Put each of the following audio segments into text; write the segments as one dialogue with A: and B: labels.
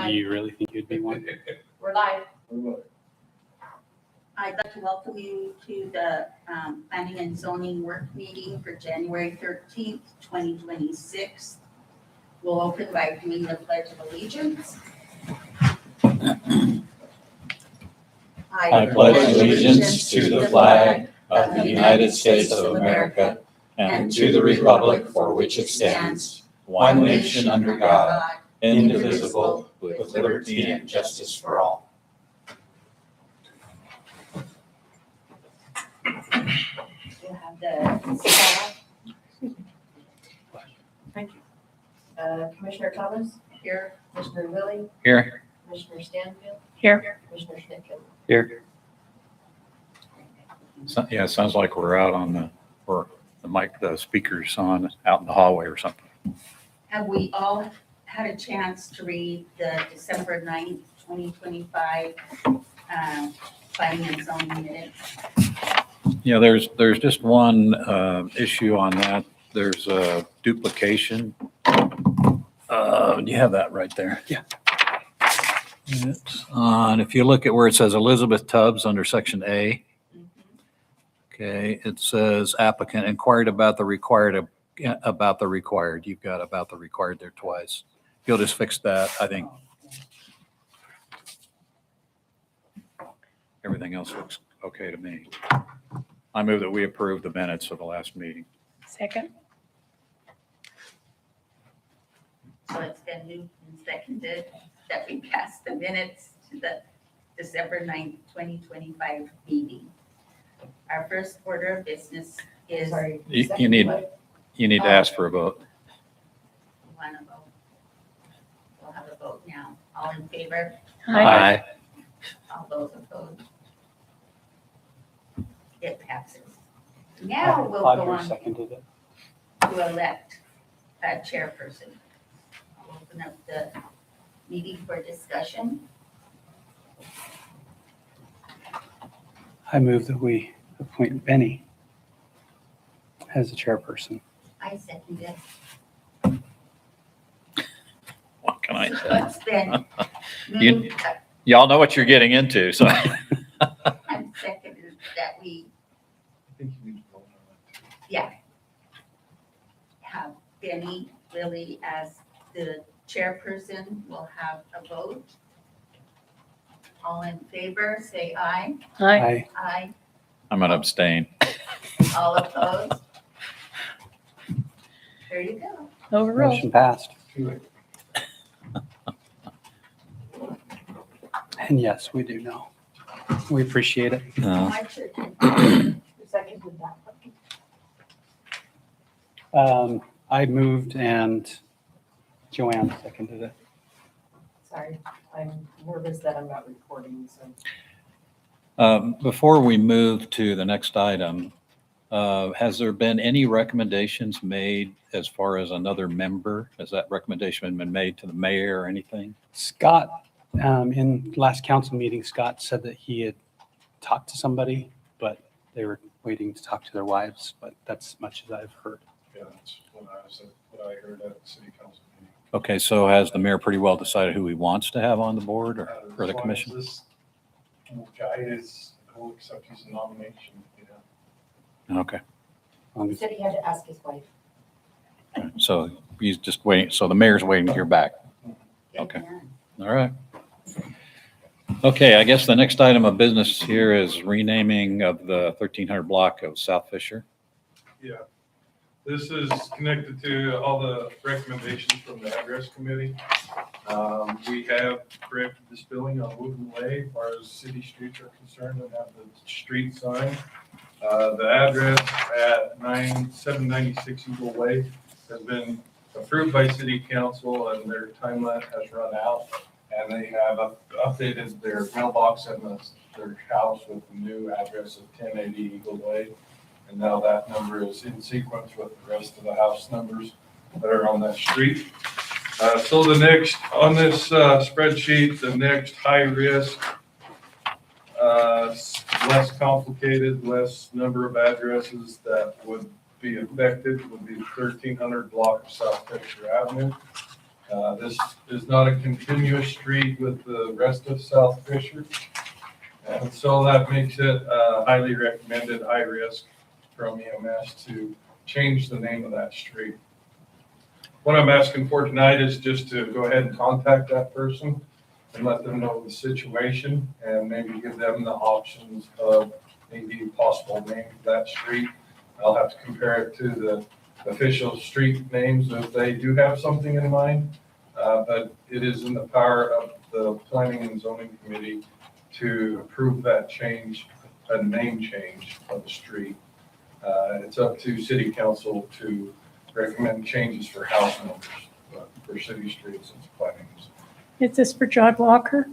A: live.
B: You really think you'd be one?
A: We're live.
C: I'd like to welcome you to the Planning and Zoning Work Meeting for January 13th, 2026. We'll open by doing the Pledge of Allegiance.
D: I pledge allegiance to the flag of the United States of America and to the republic for which it stands, one nation under God, indivisible, with liberty and justice for all.
C: We'll have the staff
A: Thank you. Commissioner Thomas,
C: here.
A: Commissioner Willie,
B: Here.
A: Commissioner Stanfield,
E: Here.
A: Commissioner Schnitkin.
B: Here. Yeah, it sounds like we're out on the mic, the speakers on out in the hallway or something.
C: Have we all had a chance to read the December 9th, 2025 Planning and Zoning minutes?
B: Yeah, there's just one issue on that. There's a duplication. Do you have that right there?
E: Yeah.
B: It's on, if you look at where it says Elizabeth Tubbs under section A, okay, it says applicant inquired about the required, You've got about the required there twice. You'll just fix that, I think. Everything else looks okay to me. I move that we approve the minutes of the last meeting.
E: Second.
C: So it's been moved and seconded that we pass the minutes to the December 9th, 2025 meeting. Our first order of business is
A: Sorry.
B: You need to ask for a vote.
C: one vote. We'll have a vote now. All in favor?
E: Aye.
C: All those opposed? It passes. Now we'll go
E: Audrey
C: on
E: seconded it.
C: to elect a chairperson. I'll open up the meeting for discussion.
E: I move that we appoint Benny as the chairperson.
C: I second it.
B: What can I
C: So
B: say?
C: it's been
B: You-
C: moved
B: Y'all know what you're getting into, so.
C: and seconded that we have Benny Lilly as the chairperson. We'll have a vote. All in favor, say aye.
E: Aye.
C: Aye.
B: I'm gonna abstain.
C: All opposed? There you go.
E: Overruled. Motion passed. And yes, we do know. We appreciate it.
B: No.
C: My church.
A: Who seconded that?
E: I moved and Joanne seconded it.
A: Sorry, I'm nervous that I'm not recording, so.
B: Before we move to the next item, has there been any recommendations made as far as another member? Has that recommendation been made to the mayor or anything?
E: Scott, in last council meeting, Scott said that he had talked to somebody, but they were waiting to talk to their wives, but that's as much as I've heard.
F: Yeah, that's what I heard at the city council meeting.
B: Okay, so has the mayor pretty well decided who he wants to have on the board or
F: As
B: the
F: long as
B: commission?
F: This guy will accept his nomination, you know.
B: Okay,
A: He said he had to ask his wife.
B: so he's just waiting, so the mayor's waiting to hear back. Okay.
C: Amen.
B: All right. Okay, I guess the next item of business here is renaming of the 1300 block of South Fisher.
F: Yeah. This is connected to all the recommendations from the address committee. We have corrected the spelling on Wooten Way as far as city streets are concerned and have the street sign. The address at 796 Eagle Way has been approved by city council and their time limit has run out. And they have updated their mailbox and their house with the new address of 1080 Eagle Way. And now that number is in sequence with the rest of the house numbers that are on that street. So the next, on this spreadsheet, the next high risk, less complicated, less number of addresses that would be affected would be 1300 block of South Fisher Avenue. This is not a continuous street with the rest of South Fisher. And so that makes it highly recommended, high risk from EMS to change the name of that street. What I'm asking for tonight is just to go ahead and contact that person and let them know the situation and maybe give them the options of maybe a possible name for that street. I'll have to compare it to the official street names if they do have something in mind. But it is in the power of the Planning and Zoning Committee to approve that change, a name change of the street. It's up to city council to recommend changes for house numbers, but for city streets, it's planning.
G: Is this for John Walker?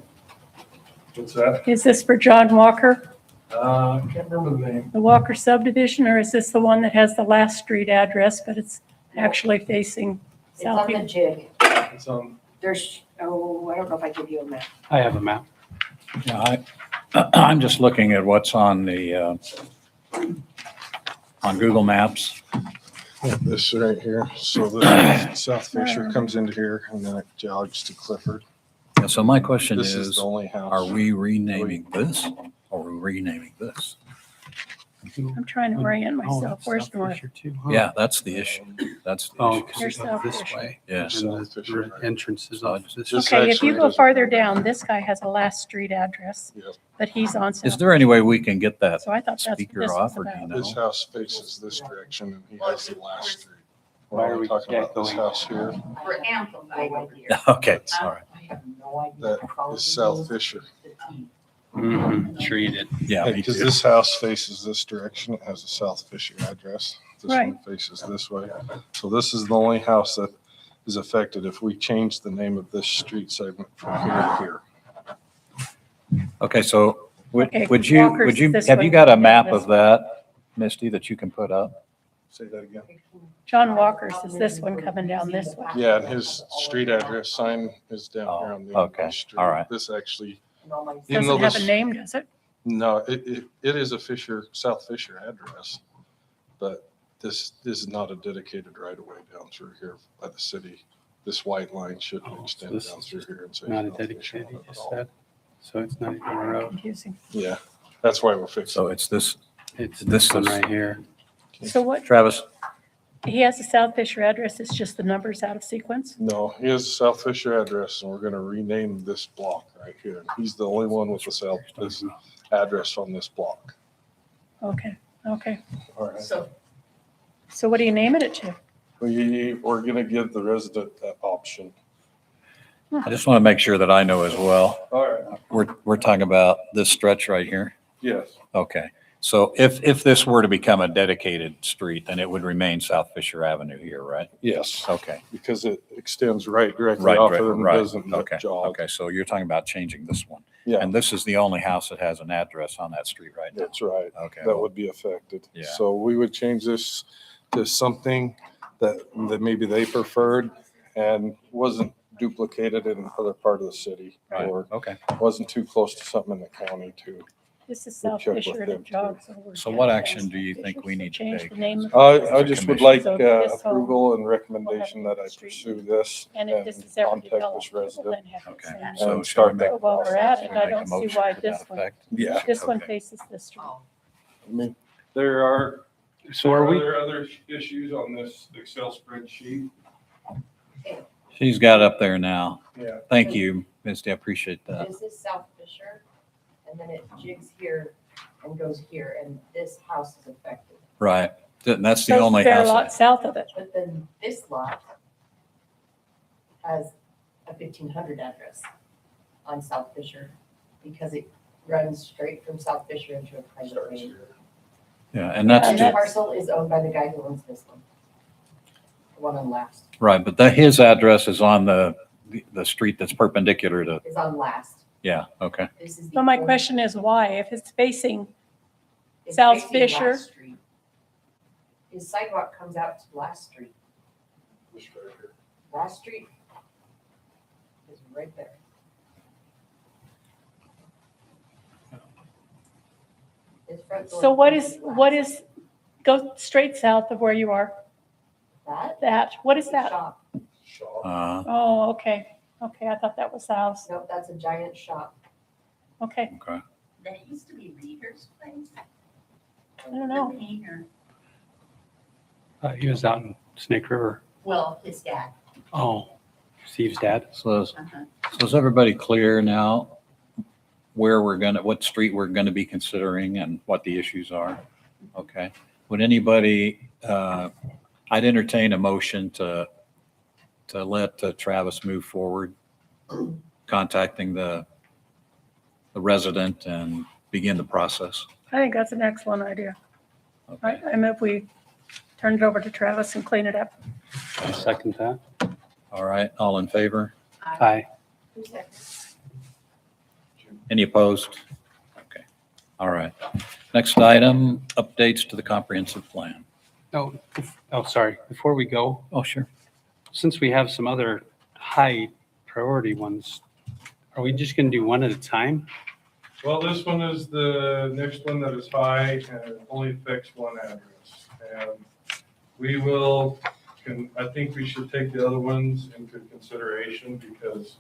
F: What's that?
G: Is this for John Walker,
F: I can't remember the name.
G: the Walker subdivision, or is this the one that has the last street address, but it's actually facing
A: It's on the
G: Southie?
A: jig.
F: It's on,
A: There's, I don't know if I give you a map.
E: I have a map.
B: Yeah, I'm just looking at what's on the, on Google Maps.
H: This right here, so the South Fisher comes into here and then it jogs to Clifford.
B: Yeah, so my question
H: This is
B: is,
H: the only house.
B: are we renaming this or are we renaming this?
G: I'm trying to orient
E: Oh,
G: myself. Where's
E: South
G: north?
E: Fisher too, huh?
B: Yeah, that's the issue. That's the
E: Oh,
B: issue.
E: 'cause
G: Here's
E: it's
G: South
E: this
G: Fisher.
E: way.
B: Yes.
E: And
H: South Fisher,
E: the
H: right.
E: entrance is off this
H: This
E: way.
G: Okay, if
H: actually
G: you go
H: doesn't-
G: farther down, this guy has a last street address,
H: Yep.
G: but he's on
B: Is
G: South.
B: there any way we can get that
G: So I thought that's what
B: speaker
G: this
B: off
G: was
B: or do you
G: about.
B: know?
H: This house faces this direction and he has the last street.
E: Why are
H: We're
E: we
H: talking about this
E: going?
H: house here,
C: We're amplified over here.
B: Okay, all right.
A: I have no idea.
H: that
A: I follow
H: is
A: the
H: South
A: rules
H: Fisher.
A: to the T.
E: Treated.
B: Yeah, me
H: Because
B: too.
H: this house faces this direction, it has a South Fisher address. This
G: Right.
H: one faces this way. So this is the only house that is affected if we change the name of this street segment from here to here.
B: Okay, so
G: Okay,
B: would you,
G: Walker's this
B: have
G: way,
B: you got a
G: yeah,
B: map
G: this
B: of that, Misty, that you can put up?
H: Say that again.
G: John Walker's is this one coming down this way.
H: Yeah, and his street address sign is down here on the
B: Oh,
H: end of the
B: okay.
H: street.
B: All right.
H: This actually,
A: And all my-
H: Even though
G: Doesn't have a
H: this-
G: name, does it?
H: no, it is a Fisher, South Fisher address. But this is not a dedicated right of way down through here by the city. This white line shouldn't
E: Oh, so
H: extend
E: this
H: down
E: is
H: through
E: just
H: here and say.
E: Not a
H: South Fisher
E: dedicated,
H: on
E: you
H: it at
E: just
H: all.
E: said. So it's not even a road.
G: Confusing.
H: Yeah, that's why we're fixing.
B: So it's this,
E: It's
B: This
E: this one
B: is-
E: right here.
G: So what,
B: Travis,
G: he has a South Fisher address, it's just the numbers out of sequence?
H: No, he has a South Fisher address and we're gonna rename this block right here. He's the only one with this address on this block.
G: Okay, okay.
H: All right.
G: So what are you naming it to?
H: We're gonna give the resident that option.
B: I just want to make sure that I know as well.
H: All right.
B: We're talking about this stretch right here?
H: Yes.
B: Okay. So if this were to become a dedicated street, then it would remain South Fisher Avenue here, right?
H: Yes,
B: Okay.
H: because it extends directly
B: Right,
H: off
B: right,
H: of them,
B: right.
H: doesn't
B: Okay,
H: jog.
B: okay. So you're talking about changing this one.
H: Yeah,
B: And this is the only house that has an address on that street right now.
H: that's right.
B: Okay.
H: That would be affected.
B: Yeah.
H: So we would change this to something that maybe they preferred and wasn't duplicated in other part of the city
B: Right,
H: or
B: okay.
H: wasn't too close to something in the county too.
G: This is
H: We'll
G: South
H: check with
G: Fisher and
H: them,
G: it
H: too.
G: jogs over.
B: So
G: to
B: what
G: South
B: action do you think
G: Fisher.
B: we
G: So
B: need to
G: change
B: take
G: the name of
H: I
G: it.
H: just would
B: commission.
H: like
G: So this whole-
H: approval and recommendation that I
G: Street.
H: pursue this
G: And
H: and
G: if this is ever
H: contact
G: developed,
H: this
G: we'll
H: resident.
G: then have to
B: Okay.
G: send
B: So
H: And
B: shall we
H: start
B: make-
H: that
G: While we're at it,
B: shall we
G: I
B: make a
G: don't see
B: motion
G: why
B: to
G: this
B: that
G: one,
B: effect?
H: Yeah.
G: this one
B: Okay.
G: faces the street.
A: Oh,
H: I mean,
F: there are,
E: So are we,
F: there other issues on this Excel spreadsheet.
B: She's got it up there now.
F: Yeah.
B: Thank you, Misty. I appreciate that.
A: This is South Fisher, and then it jigs here and goes here, and this house is affected.
B: Right. That's the
G: So
B: only
G: fair
B: house.
G: lot
B: that-
G: south of it.
A: But then this lot has a 1500 address on South Fisher because it runs straight from South Fisher into a private road.
B: Yeah, and that's
A: And
B: just,
A: that parcel is owned by the guy who owns this one. The one on last,
B: right, but his address is on the street that's perpendicular to,
A: is on last.
B: yeah, okay.
A: This is the
G: So my
A: only-
G: question is why? If it's facing,
A: it's
G: South
A: facing
G: Fisher.
A: Last Street. His sidewalk comes out to Last Street. Last Street is right there. His front door
G: so what
A: comes
G: is,
A: to Last.
G: what is, go straight south of where you are,
A: That?
G: that, what is
A: The
G: that?
A: shop.
F: shop.
G: Oh, okay. Okay, I thought that was the house.
A: Nope, that's a giant shop.
G: Okay,
B: Okay.
C: That used to be Reader's Place.
G: I don't know.
C: The painter.
E: He was out in Snake River.
C: Well, his dad.
E: Oh, Steve's dad.
B: So is,
C: Uh-huh.
B: so is everybody clear now where we're gonna, what street we're gonna be considering and what the issues are? Okay. Would anybody, I'd entertain a motion to let Travis move forward, contacting the resident and begin the process.
G: I think that's an excellent idea.
B: Okay.
G: I move we turn it over to Travis and clean it up.
E: I second that.
B: All right, all in favor?
E: Aye.
A: Who's second?
B: Any opposed? Okay. All right. Next item, updates to the comprehensive plan.
E: Oh, sorry. Before we go,
B: Oh, sure.
E: since we have some other high priority ones, are we just going to do one at a time?
F: Well, this one is the next one that is high and it only affects one address. And we will, I think we should take the other ones into consideration because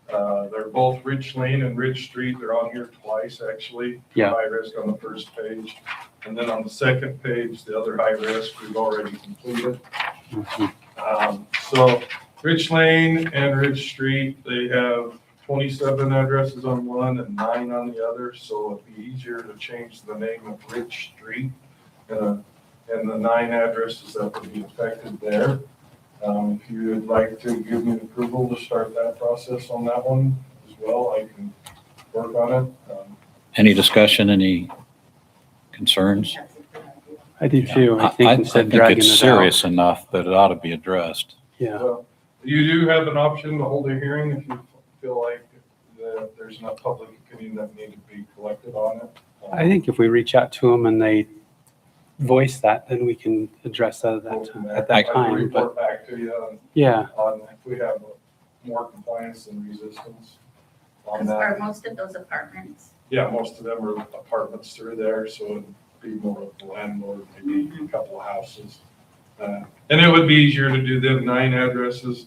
F: they're both Rich Lane and Rich Street. They're on here twice, actually.
E: Yeah.
F: High risk on the first page. And then on the second page, the other high risk we've already completed. So Rich Lane and Rich Street, they have 27 addresses on one and 9 on the other. So it'd be easier to change the name of Rich Street and the 9 addresses that would be affected there. If you would like to give me approval to start that process on that one as well, I can work on it.
B: Any discussion, any concerns?
C: That's a good idea.
E: I do too. I
B: I
E: think instead of
B: think
E: dragging
B: it's
E: it out.
B: serious enough that it ought to be addressed.
E: Yeah.
F: So you do have an option to hold a hearing if you feel like that there's enough public opinion that need to be collected on it.
E: I think if we reach out to them and they voice that, then we can address that
F: Go from there.
E: at that
F: I can
E: time. But
F: report back to you
E: yeah,
F: on if we have more compliance and resistance on
C: Because are
F: that.
C: most of those apartments?
F: Yeah, most of them are apartments through there, so it'd be more of the landlord, maybe a couple of houses. And it would be easier to do them 9 addresses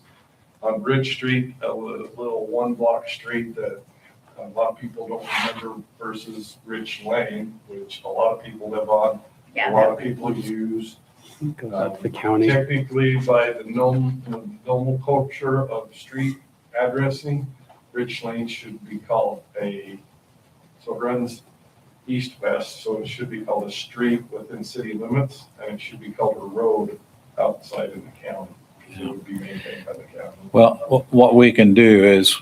F: on Bridge Street, a little 1-block street that a lot of people don't remember versus Rich Lane, which a lot of people live on, a
C: Yeah,
F: lot of people use.
E: goes up to the county.
F: Technically, by the normal culture of street addressing, Rich Lane should be called so it runs east-west, so it should be called a street within city limits, and it should be called a road outside in the county. It would be maintained by the county.
B: Well, what we can do is,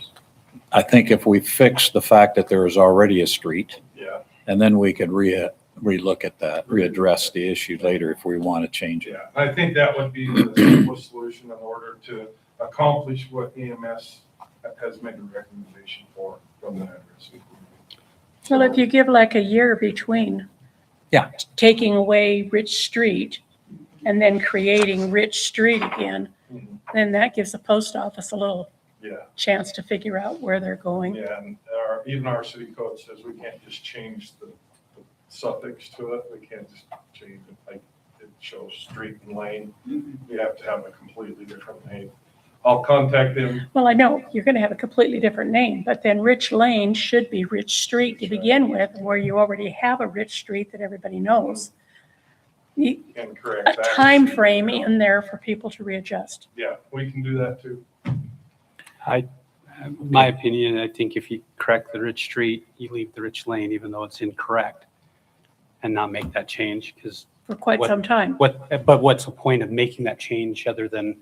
B: I think if we fix the fact that there is already a street,
F: Yeah,
B: and then we could relook at that, readdress the issue later if we want to change it.
F: yeah. I think that would be the simplest solution in order to accomplish what EMS has made a recommendation for from the address.
G: Well, if you give like a year between.
B: Yeah.
G: Taking away Rich Street and then creating Rich Street again,
F: Mhm.
G: then that gives the post office a little
F: Yeah.
G: chance to figure out where they're going.
F: Yeah, and even our city code says we can't just change the suffix to it. We can't just change it, like it shows street and lane. We have to have a completely different name. I'll contact them.
G: Well, I know you're going to have a completely different name, but then Rich Lane should be Rich Street to begin with, where you already have a Rich Street that everybody knows. You-
F: And correct
G: A
F: that.
G: time frame in there for people to readjust.
F: Yeah, we can do that too.
E: My opinion, I think if you correct the Rich Street, you leave the Rich Lane, even though it's incorrect, and not make that change, because
G: For quite some time.
E: but what's the point of making that change other than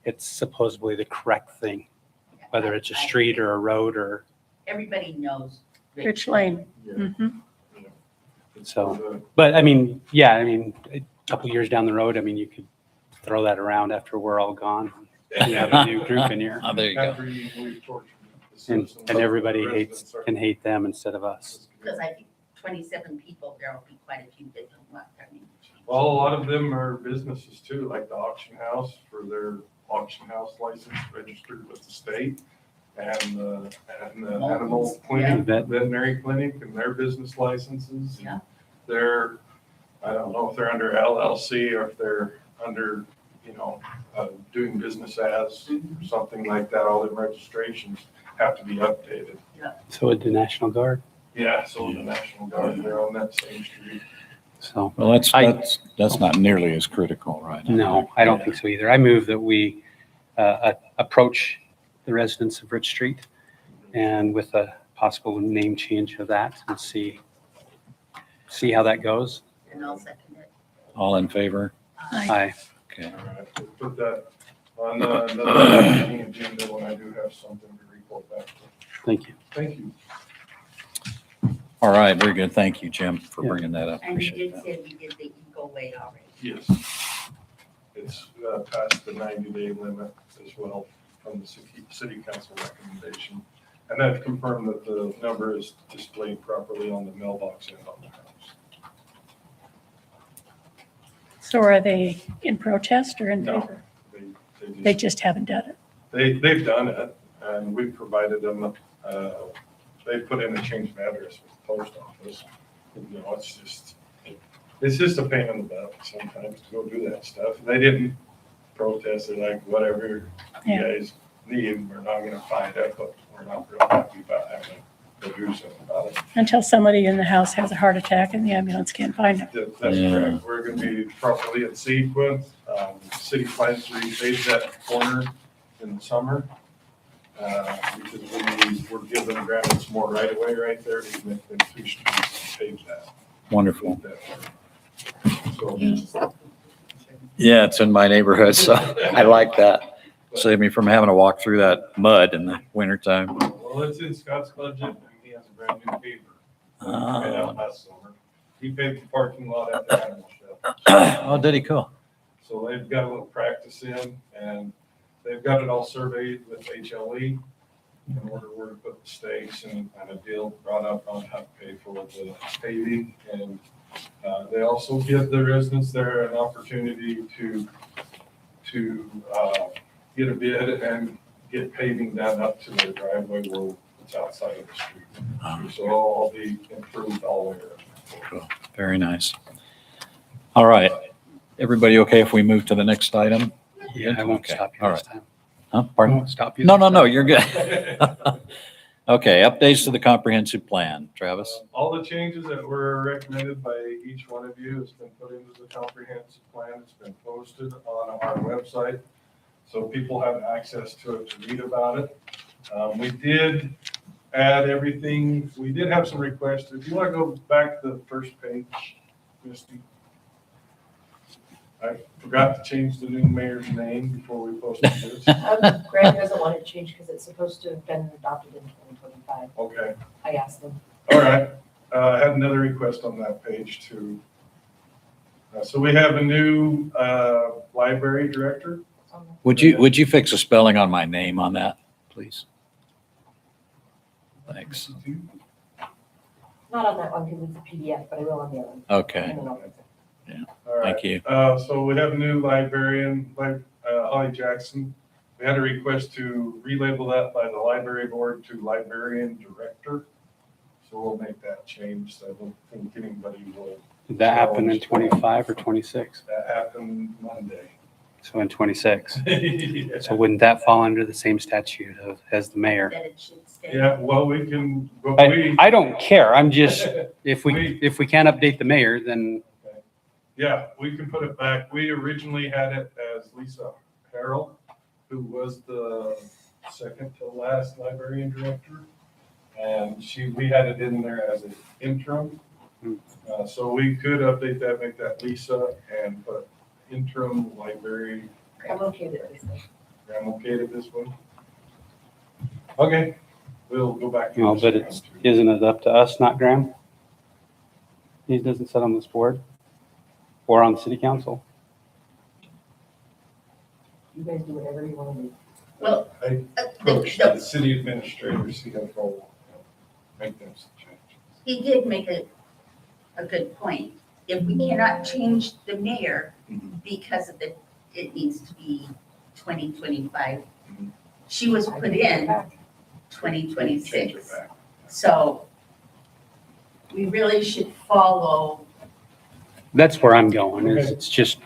E: it's supposedly the correct thing, whether it's a street or a road or,
C: Everybody knows.
G: Rich Lane.
F: Yeah.
G: Mhm.
E: so. But I mean, yeah, I mean, a couple years down the road, I mean, you could throw that around after we're all gone. You have a new group in here,
B: Oh, there you go.
F: After we've tortured the citizens.
E: and everybody
F: the residents are-
E: can hate them instead of us.
C: Because I think 27 people, there will be quite a few that don't want their name changed.
F: Well, a lot of them are businesses too, like the auction house for their auction house license registered with the state. And the animal clinic,
E: Yeah.
F: veterinary clinic and their business licenses.
C: Yeah.
F: They're, I don't know if they're under LLC or if they're under, doing business as, or something like that, all the registrations have to be updated.
E: So would the National Guard.
F: Yeah, so the National Guard, they're on that same street.
E: So,
B: Well,
E: I-
B: that's not nearly as critical, right?
E: no, I don't think so either. I move that we approach the residents of Rich Street and with a possible name change of that and see how that goes.
C: And I'll second it.
B: All in favor?
E: Aye.
B: Okay.
F: All right, we'll put that on another meeting agenda when I do have something to report back.
E: Thank you.
F: Thank you.
B: All right, very good. Thank you, Jim, for
E: Yeah.
B: bringing that up.
C: And you
B: Appreciate
C: did
B: that.
C: say we did the Eagle Way already.
F: Yes. It's past the 90-day limit as well from the city council recommendation. And I've confirmed that the number is displayed properly on the mailbox and on the house.
G: So are they in protest or in
F: No.
G: favor?
F: They
G: They just haven't done it.
F: they've done it and we've provided them, they put in a change of address with the post office. It's just a pain in the butt sometimes to go do that stuff. They didn't protest, they're like, whatever you
G: Yeah.
F: guys need, we're not gonna find it, but we're not real happy about having to do something about it.
G: Until somebody in the house has a heart attack and the ambulance can't find it.
F: That's
B: Yeah.
F: correct. We're gonna be properly in sequence. City plans to repave that corner in the summer. Because we're giving granted some more right of way right there to make them 2 streets and pave that.
B: Wonderful.
F: So,
B: Yeah, it's in my neighborhood, so I like that. Save me from having to walk through that mud in the wintertime.
F: well, it's in Scott's budget and he has a brand new paver. Right out last summer. He paved the parking lot at the animal shelter.
B: Oh, did he? Cool.
F: So they've got a little practice in and they've got it all surveyed with HLE in order where to put the stakes and a deal brought up on how to pay for the paving. And they also give the residents there an opportunity to get a bid and get paving done up to their driveway where it's outside of the street. So it'll all be improved all the way around.
B: Very nice. All right. Everybody okay if we move to the next item?
E: Yeah, I won't
B: Okay.
E: stop you
B: All
E: this
B: right.
E: time.
B: Huh?
E: I
B: Pardon?
E: won't stop you.
B: No,
E: this
B: no, no,
E: time.
B: you're good. Okay, updates to the comprehensive plan. Travis?
F: All the changes that were recommended by each one of you has been put into the comprehensive plan. It's been posted on our website. So people have access to it to read about it. We did add everything. We did have some requests. If you want to go back to the first page, Misty. I forgot to change the new mayor's name before we posted this.
A: Grant doesn't want it changed because it's supposed to have been adopted in 2025.
F: Okay.
A: I asked them.
F: All right, I had another request on that page too. So we have a new library director.
B: Would you fix a spelling on my name on that, please? Thanks.
A: Not on that one because it's a PDF, but I will on the other one.
B: Okay,
A: And then I'll fix it.
F: All right.
B: thank you.
F: So we have a new librarian, Holly Jackson. We had a request to relabel that by the library board to librarian director. So we'll make that change. So I don't think anybody will.
E: Did that happen in 25 or 26?
F: That happened Monday.
E: So in 26.
F: Yeah.
E: So wouldn't that fall under the same statute as the mayor?
C: That it should stay.
F: Yeah, well, we can, but
E: I don't care. I'm just, if we can't update the mayor, then
F: Yeah, we can put it back. We originally had it as Lisa Harrell, who was the second to last librarian director. And we had it in there as an interim. So we could update that, make that Lisa and put interim library.
A: I'm okay with this.
F: I'm okay with this one. Okay, we'll go back. to
E: No,
F: this
E: but
F: round
E: it's,
F: two.
E: isn't it up to us, not Graham? He doesn't sit on this board or on the city council.
A: You guys do whatever you want to do.
C: Well,
F: I
C: the-
F: approached the city administrator, CFO, make them some changes.
C: he did make a good point. If we cannot change the mayor because of it needs to be 2025. She was put in
F: Change it
C: 2026.
F: back.
C: So we really should follow,
E: That's where I'm going, is
F: Okay.
E: it's just,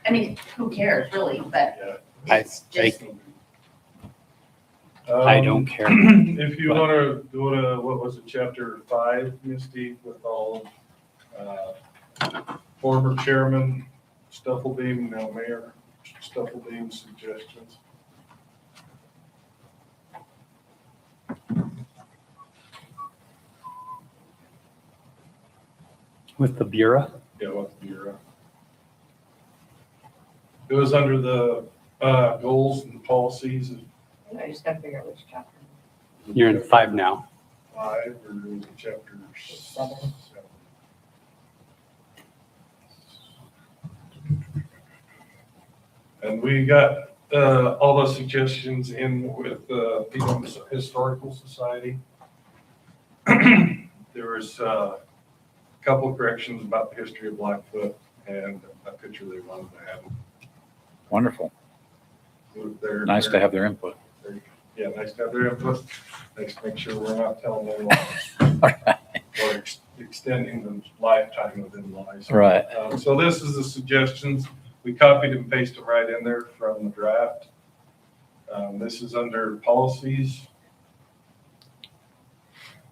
C: I mean, who cares really, but
F: Yeah.
C: it's just,
E: I don't care.
F: If you want to go to, what was it, chapter 5, Misty, with all former chairman Stufflebeam, now Mayor Stufflebeam's suggestions.
E: With the Bureau,
F: Yeah, what the bureau. It was under the goals and policies of
A: I just gotta figure out which chapter.
E: you're in 5 now.
F: 5 or was it chapter
A: 7.
F: 7? And we got all the suggestions in with the Peatone Historical Society. There was a couple of corrections about the history of Blackfoot and a picture they wanted to have.
B: Wonderful.
F: They're-
B: Nice to have their input.
F: Yeah, nice to have their input. Nice to make sure we're not telling them lies or extending the lifetime of them lies.
B: Right.
F: So this is the suggestions. We copied and pasted them right in there from the draft. This is under policies.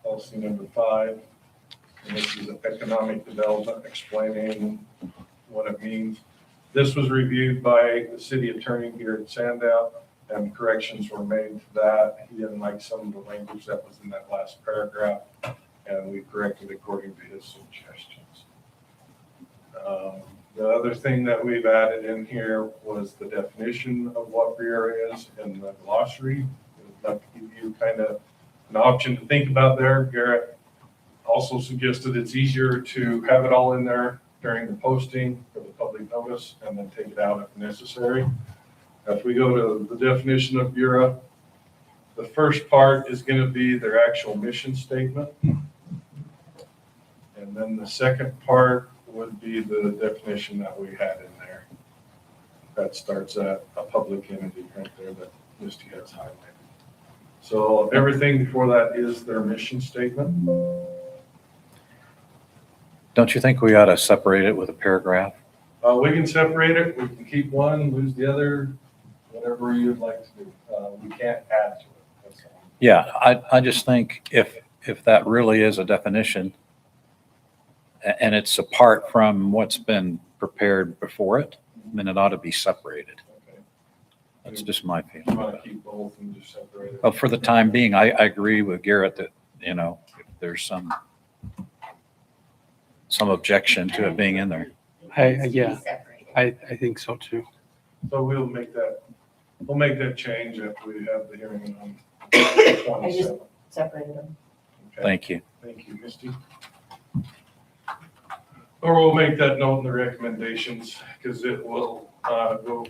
F: Policy number 5. And this is economic development, explaining what it means. This was reviewed by the city attorney here at Sandow, and corrections were made to that. He didn't like some of the language that was in that last paragraph, and we corrected according to his suggestions. The other thing that we've added in here was the definition of what rear is in the glossary. I'd like to give you kind of an option to think about there. Garrett also suggested it's easier to have it all in there during the posting for the public notice and then take it out if necessary. If we go to the definition of Bureau, the first part is going to be their actual mission statement. And then the second part would be the definition that we had in there. That starts at a public entity right there that Misty has highlighted. So everything before that is their mission statement.
B: Don't you think we ought to separate it with a paragraph?
F: We can separate it, we can keep one, lose the other, whatever you'd like to do. We can't add to it. That's all.
B: Yeah, I just think if that really is a definition and it's apart from what's been prepared before it, then it ought to be separated.
F: Okay.
B: That's just my
F: You
B: feeling.
F: want to keep both and just separate it?
B: But for the time being, I agree with Garrett that, if there's some objection to it being in there.
C: it needs to be
E: yeah.
C: separated.
E: I think so too.
F: So we'll make that change after we have the hearing on 27th.
A: Separated them.
F: Okay.
B: Thank you.
F: Thank you, Misty. Or we'll make that note in the recommendations, because it will go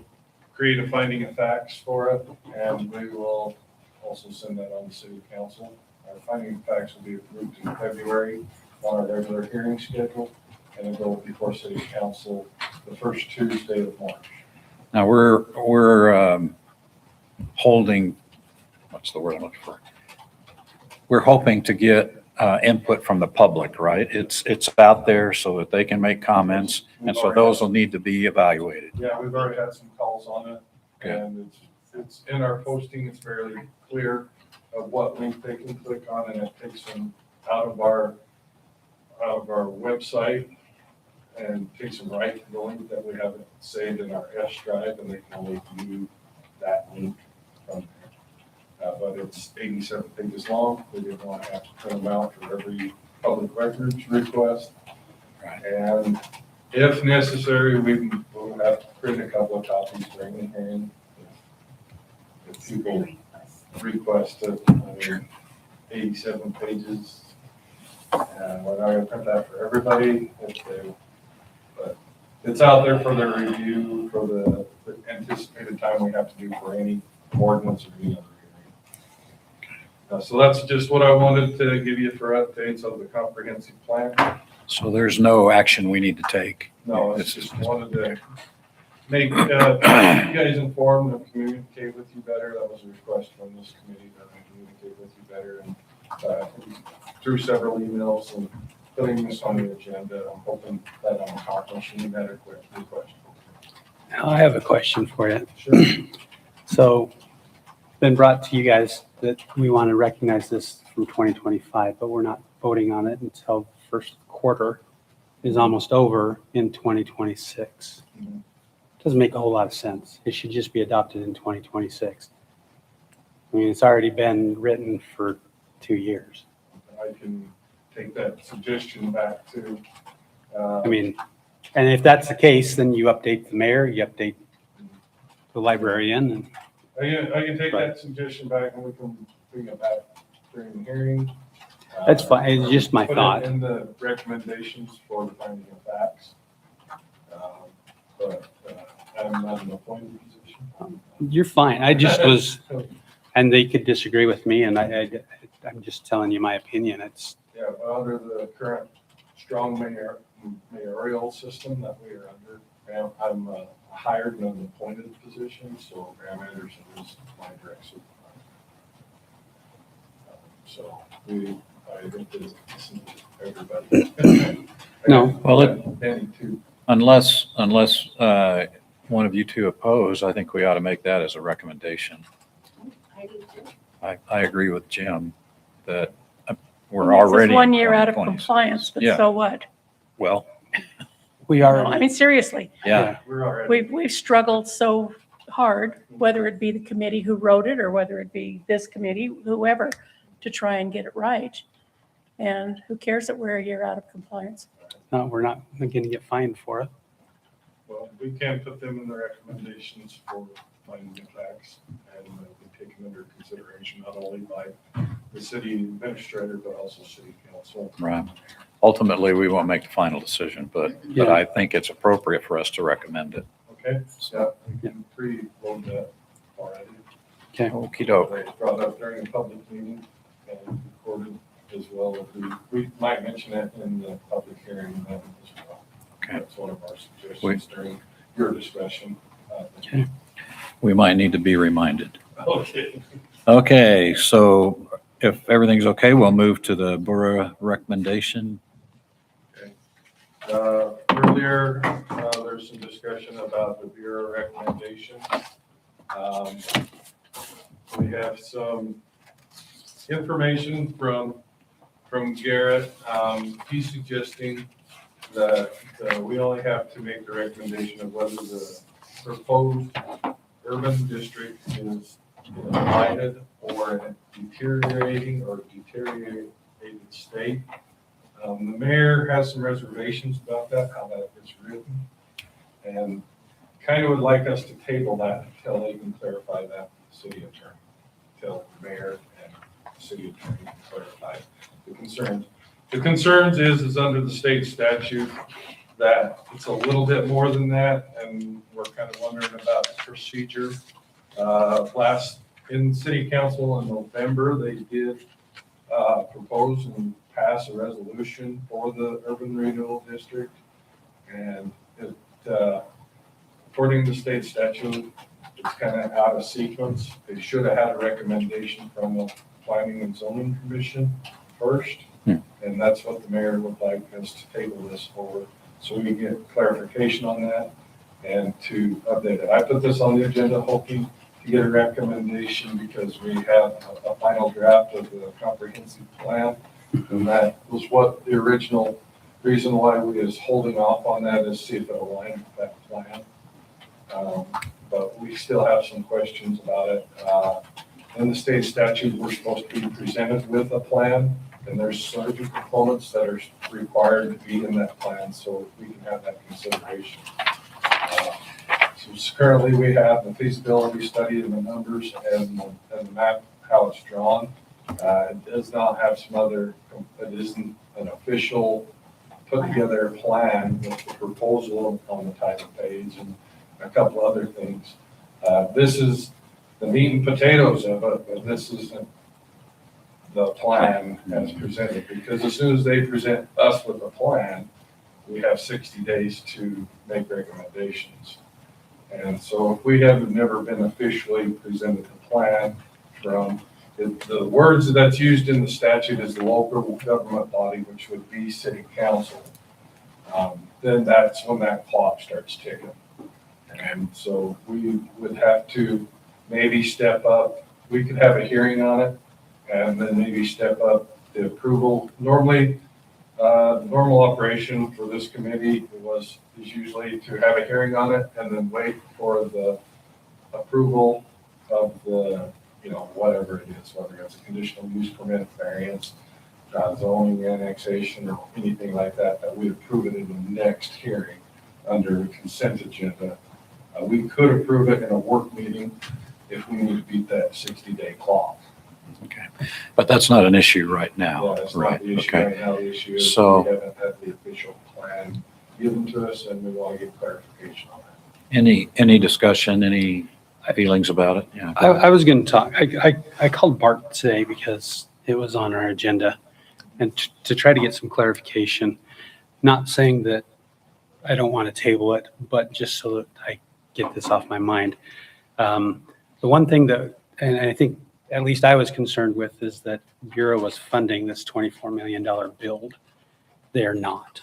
F: create a finding of facts for it, and we will also send that on to city council. Our finding of facts will be approved in February on our regular hearing schedule, and it'll go before city council the first Tuesday of March.
B: Now, we're holding, what's the word I'm looking for? We're hoping to get input from the public, right? It's out there so that they can make comments, and so those will need to be evaluated.
F: Yeah, we've already had some calls on it,
B: Good.
F: and it's in our posting, it's fairly clear of what link they can click on, and it takes them out of our website and takes them right to the link that we have it saved in our S drive, and they can only view that link from there. But it's 87 pages long, we didn't want to have to print them out for every public records request.
B: Right.
F: And if necessary, we'll have to print a couple of copies during the hearing. If people request it, 87 pages. And we're not gonna print that for everybody, but it's out there for their review, for the anticipated time we have to do for any ordinance or any other hearing. So that's just what I wanted to give you for updates of the comprehensive plan.
B: So there's no action we need to take.
F: No, it's
B: It's
F: just wanted to make you guys informed and communicate with you better. That was a request from this committee that I communicate with you better, and through several emails and putting this on the agenda. I'm hoping that I'm accomplishing that request.
E: I have a question for you.
F: Sure.
E: So, been brought to you guys that we want to recognize this from 2025, but we're not voting on it until first quarter is almost over in 2026.
F: Mhm.
E: Doesn't make a whole lot of sense. It should just be adopted in 2026. I mean, it's already been written for 2 years.
F: I can take that suggestion back to,
E: I mean, and if that's the case, then you update the mayor, you update the librarian, and
F: I can take that suggestion back and we can bring it back during the hearing.
E: that's fine. It's just my
F: Put it
E: thought.
F: in the recommendations for the finding of facts. But I'm not in a appointed position.
E: You're fine. I just was, and they could disagree with me, and I'm just telling you my opinion. It's,
F: Yeah, well, under the current strong mayoral system that we are under, I'm a hired and an appointed position, so Graham Anderson is my direct supervisor. So I think that listen to everybody.
E: No.
B: Well,
F: Danny too.
B: Unless one of you two oppose, I think we ought to make that as a recommendation.
C: I do too.
B: I agree with Jim that we're
G: This is
B: already.
G: 1 year out of
B: 2020.
G: compliance, but
B: Yeah.
G: so what?
B: Well,
E: we
G: No,
E: are,
G: I mean, seriously,
B: yeah,
F: We're already.
G: we've struggled so hard, whether it be the committee who wrote it or whether it be this committee, whoever, to try and get it right. And who cares that we're a year out of compliance?
E: no, we're not going to get fined for it.
F: Well, we can put them in the recommendations for finding the facts and be taken under consideration not only by the city administrator, but also city council.
B: right. Ultimately, we won't make the final decision, but
E: Yeah.
B: I think it's appropriate for us to recommend it.
F: Okay, so we can pre-load that already.
B: Okey doke.
F: They brought up during a public meeting and recorded as well. We might mention it in the public hearing then as well.
B: Okay.
F: That's one of our suggestions during your discussion.
E: Okay.
B: We might need to be reminded.
F: Okay.
B: Okay, so if everything's okay, we'll move to the Borough recommendation.
F: Earlier, there's some discussion about the Bureau recommendation. We have some information from Garrett. He's suggesting that we only have to make the recommendation of whether the proposed urban district is in a blighted or in a deteriorating or deteriorated state. The mayor has some reservations about that, how that is written. And kind of would like us to table that until they can clarify that with the city attorney. Until the mayor and the city attorney can clarify the concerns. The concerns is under the state statute that it's a little bit more than that, and we're kind of wondering about the procedure. Last, in city council in November, they did propose and pass a resolution for the urban renewal district. And it, according to state statute, it's kind of out of sequence. They should have had a recommendation from the planning and zoning commission first. And that's what the mayor would like us to table this for, so we can get clarification on that and to update it. I put this on the agenda hoping to get a recommendation because we have a final draft of the comprehensive plan. And that was what the original reason why we was holding off on that is see if it aligned with that plan. But we still have some questions about it. In the state statute, we're supposed to be presented with a plan, and there's certain components that are required to be in that plan, so we can have that consideration. So currently, we have the feasibility study and the numbers and the map, how it's drawn. It does not have some other, it isn't an official put together plan with the proposal on the title page and a couple other things. This is the meat and potatoes of it, but this isn't the plan as presented, because as soon as they present us with a plan, we have 60 days to make recommendations. And so if we have never been officially presented a plan from, the words that's used in the statute is the local government body, which would be city council, then that's when that clock starts ticking. And so we would have to maybe step up, we could have a hearing on it and then maybe step up the approval. Normally, normal operation for this committee is usually to have a hearing on it and then wait for the approval of the, whatever it is, whether it's a conditional use permit, variance, zoning, annexation, or anything like that, that we approve it in the next hearing under consent agenda. We could approve it in a work meeting if we need to beat that 60-day clock.
B: Okay. But that's not an issue right now.
F: Yeah, that's
B: Right.
F: not the issue
B: Okay.
F: right now. The issue is
B: So-
F: we haven't had the official plan given to us and we want to get clarification on that.
B: Any discussion, any feelings about it? Yeah.
E: I was going to talk, I called Bart today because it was on our agenda and to try to get some clarification, not saying that I don't want to table it, but just so that I get this off my mind. The one thing that, and I think at least I was concerned with, is that Bureau was funding this $24 million build. They're not.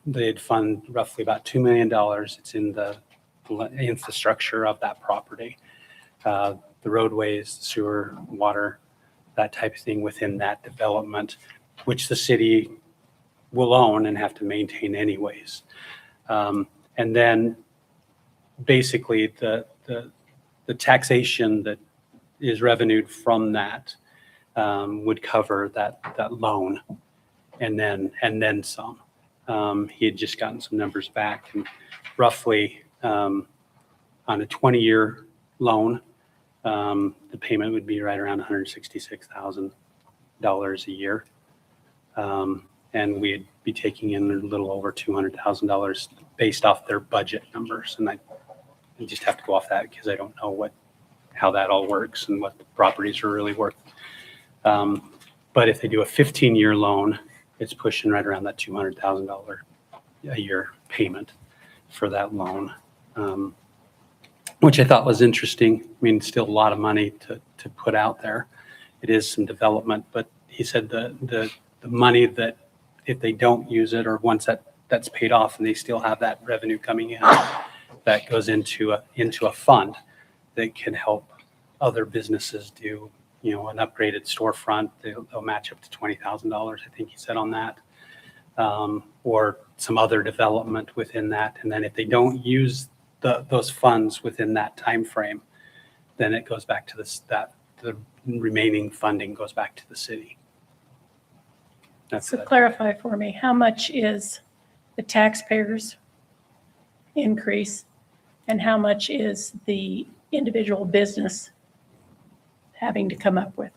E: They'd fund roughly about $2 million. It's in the infrastructure of that property. The roadways, the sewer, water, that type of thing within that development, which the city will own and have to maintain anyways. And then basically the taxation that is revenued from that would cover that loan and then some. He had just gotten some numbers back and roughly on a 20-year loan, the payment would be right around $166,000 a year. And we'd be taking in a little over $200,000 based off their budget numbers. And I just have to go off that because I don't know how that all works and what the properties are really worth. But if they do a 15-year loan, it's pushing right around that $200,000 a year payment for that loan, which I thought was interesting. I mean, still a lot of money to put out there. It is some development, but he said the money that if they don't use it or once that's paid off and they still have that revenue coming in, that goes into a fund that can help other businesses do, an upgraded storefront. They'll match up to $20,000, I think he said on that, or some other development within that. And then if they don't use those funds within that time frame, then it goes back to the remaining funding goes back to the city. That's
G: So
E: it.
G: clarify for me, how much is the taxpayers' increase and how much is the individual business having to come up with?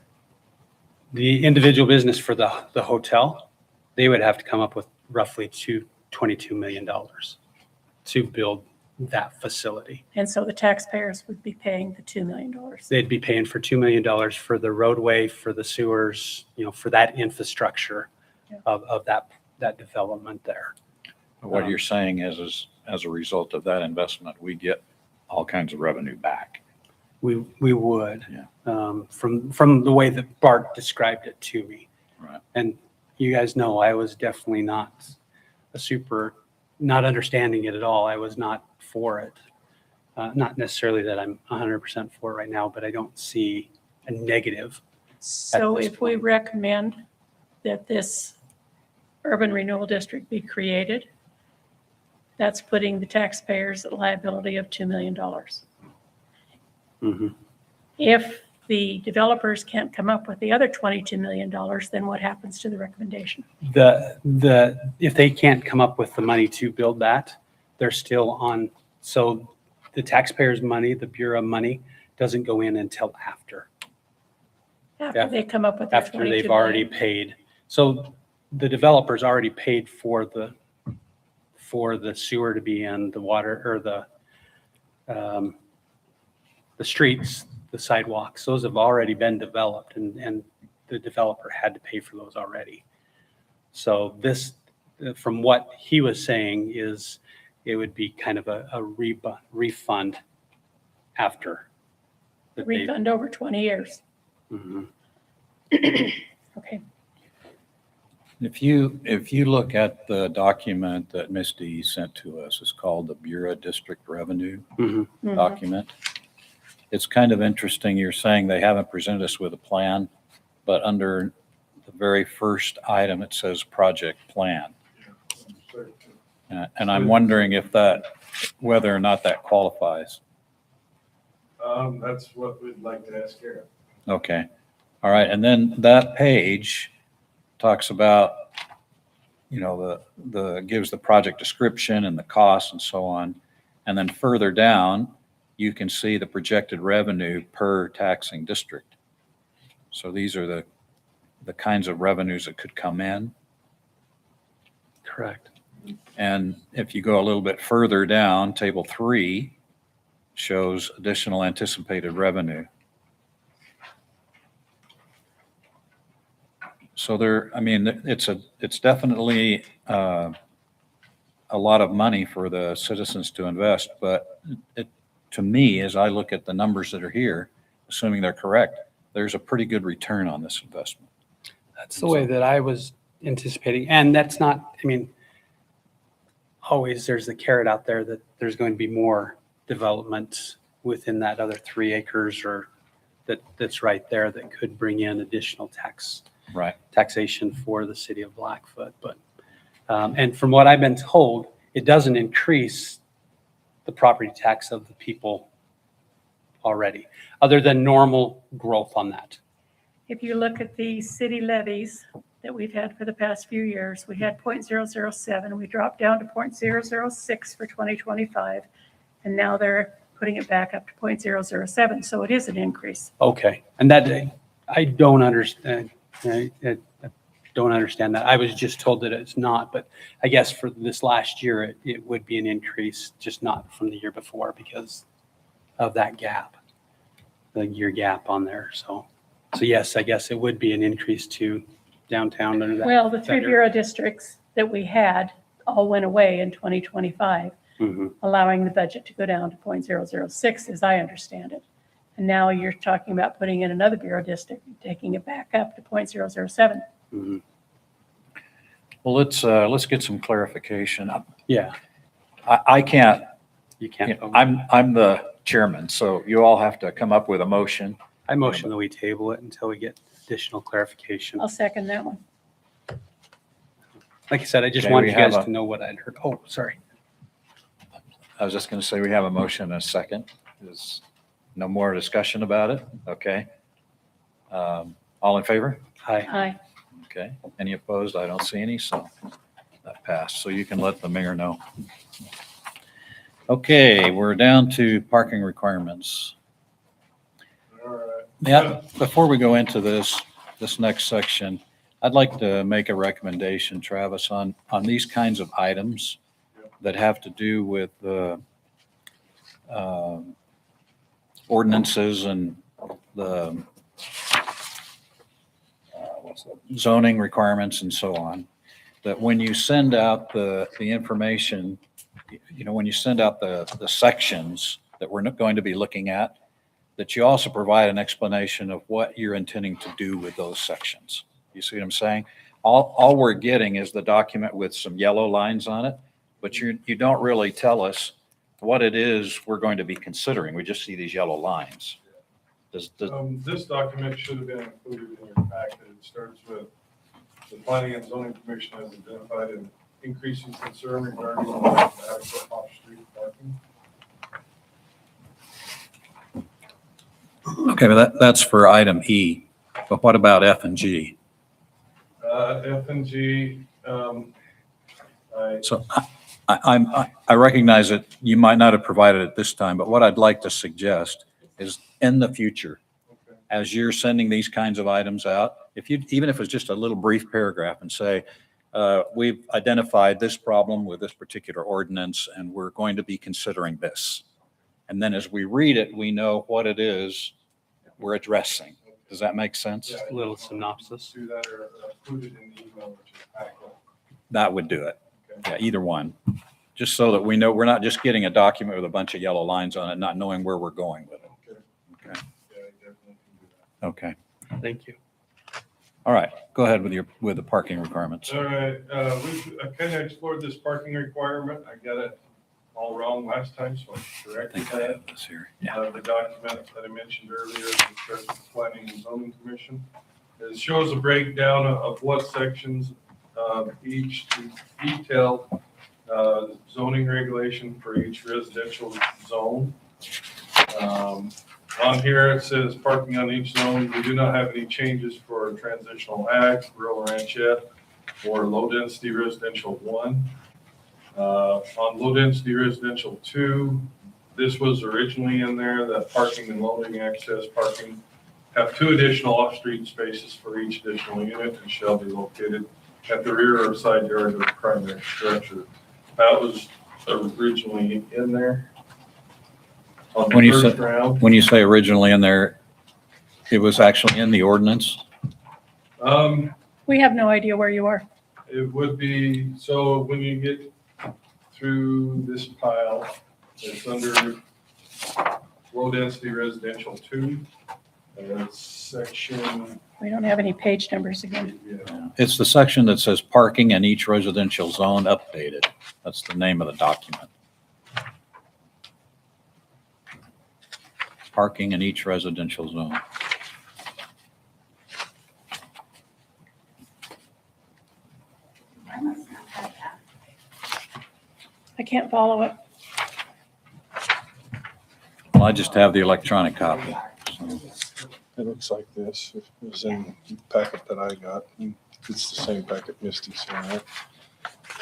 E: The individual business for the hotel, they would have to come up with roughly $22 million to build that facility.
G: And so the taxpayers would be paying the $2 million.
E: They'd be paying for $2 million for the roadway, for the sewers, for that infrastructure
G: Yeah.
E: of that development there.
B: What you're saying is as a result of that investment, we get all kinds of revenue back.
E: We would.
B: Yeah.
E: From the way that Bart described it to me.
B: Right.
E: And you guys know I was definitely not not understanding it at all. I was not for it. Not necessarily that I'm 100% for it right now, but I don't see a negative.
G: So
E: this
G: if we
E: point.
G: recommend that this urban renewal district be created, that's putting the taxpayers at liability of $2 million.
E: Mhm.
G: If the developers can't come up with the other $22 million, then what happens to the recommendation?
E: If they can't come up with the money to build that, they're still on. So the taxpayers' money, the Bureau money, doesn't go in until after
G: After they come up with their 22
E: they've already
G: million.
E: paid. So the developers already paid for the sewer to be in, the water, or the streets, the sidewalks. Those have already been developed, and the developer had to pay for those already. So this, from what he was saying, is it would be kind of a refund after. that they-
G: Refund over 20 years.
E: Mhm.
G: Okay.
B: If you look at the document that Misty sent to us, it's called the Bureau District Revenue
E: Mhm.
G: Mhm.
B: document. It's kind of interesting. You're saying they haven't presented us with a plan, but under the very first item, it says project plan. And I'm wondering if whether or not that qualifies.
F: That's what we'd like to ask Eric.
B: Okay. All right. And then that page talks about, gives the project description and the costs and so on. And then further down, you can see the projected revenue per taxing district. So these are the kinds of revenues that could come in.
E: Correct.
B: And if you go a little bit further down, table 3 shows additional anticipated revenue. So it's definitely a lot of money for the citizens to invest, but to me, as I look at the numbers that are here, assuming they're correct, there's a pretty good return on this investment.
E: That's the way that I was anticipating. And that's not, always there's the carrot out there that there's going to be more development within that other 3 acres or that's right there that could bring in additional
B: Right.
E: taxation for the city of Blackfoot. But, and from what I've been told, it doesn't increase the property tax of the people already, other than normal growth on that.
G: If you look at the city levies that we've had for the past few years, we had 0.007, we dropped down to 0.006 for 2025, and now they're putting it back up to 0.007, so it is an increase.
E: Okay, and that, I don't understand, I don't understand that. I was just told that it's not, but I guess for this last year, it would be an increase, just not from the year before because of that gap, the year gap on there. So yes, I guess it would be an increase to downtown under that.
G: Well, the 3
E: that
G: bureau districts that we had all went away in 2025,
E: Mhm.
G: allowing the budget to go down to 0.006, as I understand it. And now you're talking about putting in another bureau district, taking it back up to 0.007.
E: Mhm.
B: Well, let's get some clarification.
E: Yeah,
B: I can't,
E: you can't. vote.
B: I'm the chairman, so you all have to come up with a motion.
E: I motion that we table it until we get additional clarification.
G: I'll second that one.
E: Like I said, I just
B: Okay,
E: wanted
B: we
E: you guys
B: have
E: to know what I'd heard. Oh, sorry.
B: I was just going to say we have a motion and a second. There's no more discussion about it? Okay. All in favor?
E: Hi.
G: Aye.
B: Okay. Any opposed? I don't see any, so that passed. So you can let the mayor know. Okay, we're down to parking requirements.
F: All right.
B: Yeah, before we go into this next section, I'd like to make a recommendation, Travis, on these kinds of items that have to do with ordinances and the zoning requirements and so on, that when you send out the information, when you send out the sections that we're not going to be looking at, that you also provide an explanation of what you're intending to do with those sections. You see what I'm saying? All we're getting is the document with some yellow lines on it, but you don't really tell us what it is we're going to be considering. We just see these yellow lines.
F: This document should have been included in your packet. It starts with the Planning and Zoning Commission has identified an increasing concern regarding adequate off-street parking.
B: Okay, but that's for item E, but what about F and G?
F: F and G,
B: So I recognize that you might not have provided it this time, but what I'd like to suggest is in the future,
F: okay.
B: as you're sending these kinds of items out, even if it's just a little brief paragraph and say, we've identified this problem with this particular ordinance and we're going to be considering this. And then as we read it, we know what it is we're addressing. Does that make sense?
F: Yeah,
E: Little synopsis.
F: Do that or included in the email, which is packet.
B: That would do it.
F: Okay.
B: Yeah, either one. Just so that we know, we're not just getting a document with a bunch of yellow lines on it, not knowing where we're going with it.
F: Okay.
B: Okay.
F: Yeah, I definitely can do that.
B: Okay.
E: Thank you.
B: All right, go ahead with the parking requirements.
F: All right, I kind of explored this parking requirement. I got it all wrong last time, so I
B: I
F: corrected
B: think I
F: that.
B: have this here. Yeah.
F: The document that I mentioned earlier, the Planning and Zoning Commission. It shows a breakdown of what sections each detail zoning regulation for each residential zone. On here, it says parking on each zone. We do not have any changes for transitional ag, rural ranchette, or low-density residential 1. On low-density residential 2, this was originally in there, that parking and loading access parking have 2 additional off-street spaces for each additional unit and shall be located at the rear or side yard of the primary structure. That was originally in there. On
B: When
F: the
B: you
F: first
B: said-
F: round,
B: When you say originally in there, it was actually in the ordinance?
G: We have no idea where you are.
F: it would be, so when you get through this pile, it's under low-density residential 2, and it's section,
G: We don't have any page numbers again.
F: yeah,
B: It's the section that says parking in each residential zone updated. That's the name of the document. Parking in each residential zone.
C: I must not have that.
G: I can't follow it.
B: Well, I just have the electronic copy. So,
H: It looks like this. It was in the packet that I got. It's the same packet Misty's in, right?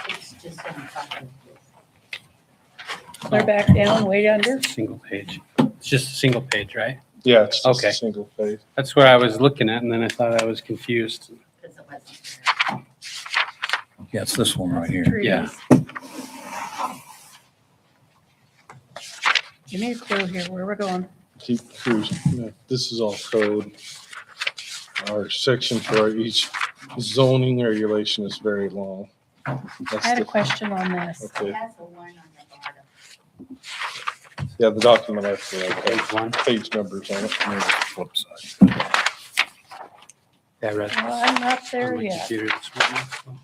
C: It's just on top of this.
G: Clear back down, way under.
E: Single page. It's just a single page, right?
H: Yeah, it's just
E: Okay.
H: a single page.
E: That's where I was looking at, and then I thought I was confused.
C: Because it wasn't there.
B: yeah, it's this one right here.
G: Trees.
E: Yeah.
G: Give me a clue here, where we're going.
H: Keep cruising. Yeah, this is all code. Our section for each zoning regulation is very long.
G: I
H: That's
G: had a
H: the,
G: question on this.
H: okay.
C: It has a 1 on the bottom.
H: Yeah, the document has the
E: Page
H: like,
E: 1.
H: page numbers on it.
B: There's the flip side.
E: Yeah, I read it
G: Well, I'm not there
E: on my
G: yet.
E: computer this morning, so.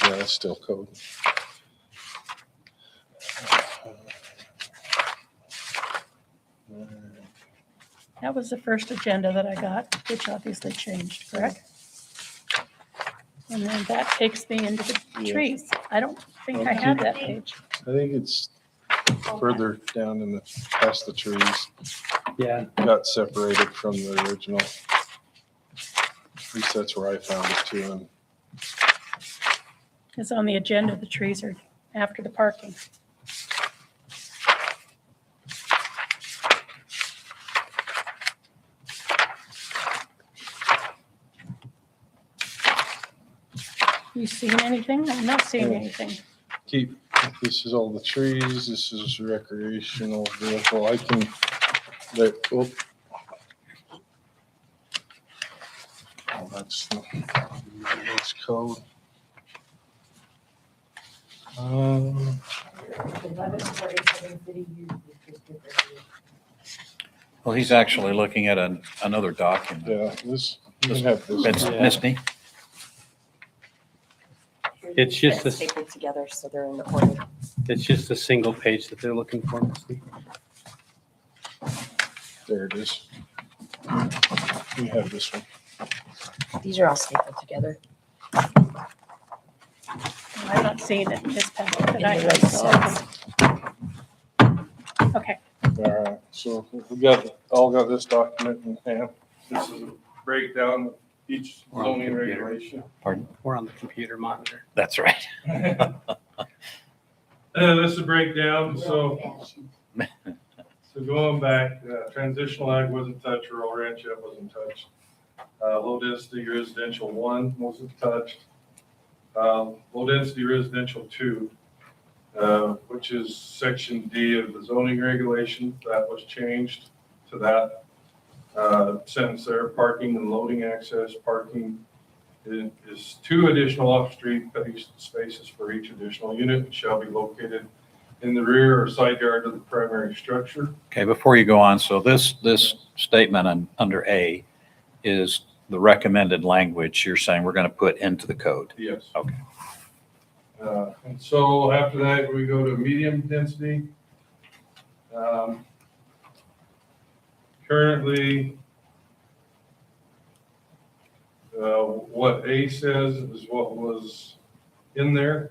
H: Yeah, that's still code.
G: That was the first agenda that I got, which obviously changed, correct? And then that takes me into the
H: Yeah.
G: trees. I don't think I had that page.
H: I think it's further down in the, past the trees,
E: Yeah,
H: got separated from the original. At least that's where I found it too. And
G: Because on the agenda, the trees are after the parking. You seeing anything? I'm not seeing anything.
H: keep, this is all the trees, this is recreational vehicle. I can, that, oh. Oh, that's code.
A: 1147 city use district differently.
B: Well, he's actually looking at another document.
H: Yeah, this, you can have this.
B: It's
E: Yeah.
B: Misty?
E: it's just a,
A: Stapled together, so they're in the order.
E: it's just a single page that they're looking for, Misty.
H: There it is. You have this one.
A: These are all stapled together.
G: I'm not seeing it in this packet that I
A: In the red
G: have. Okay,
H: All right, so we all got this document in hand.
F: this is a breakdown of each
E: We're on the
F: zoning
E: computer.
F: regulation.
E: We're on the computer monitor.
B: That's right.
F: This is a breakdown, so going back, transitional ag wasn't touched, rural ranchette wasn't touched. Low density residential 1 wasn't touched. Low density residential 2, which is section D of the zoning regulation, that was changed to that sentence there. Parking and loading access parking is 2 additional off-street spaces for each additional unit and shall be located in the rear or side yard of the primary structure.
B: Okay, before you go on, so this statement under A is the recommended language you're saying we're going to put into the code.
F: Yes.
B: Okay.
F: And so after that, we go to medium density. Currently, what A says is what was in there,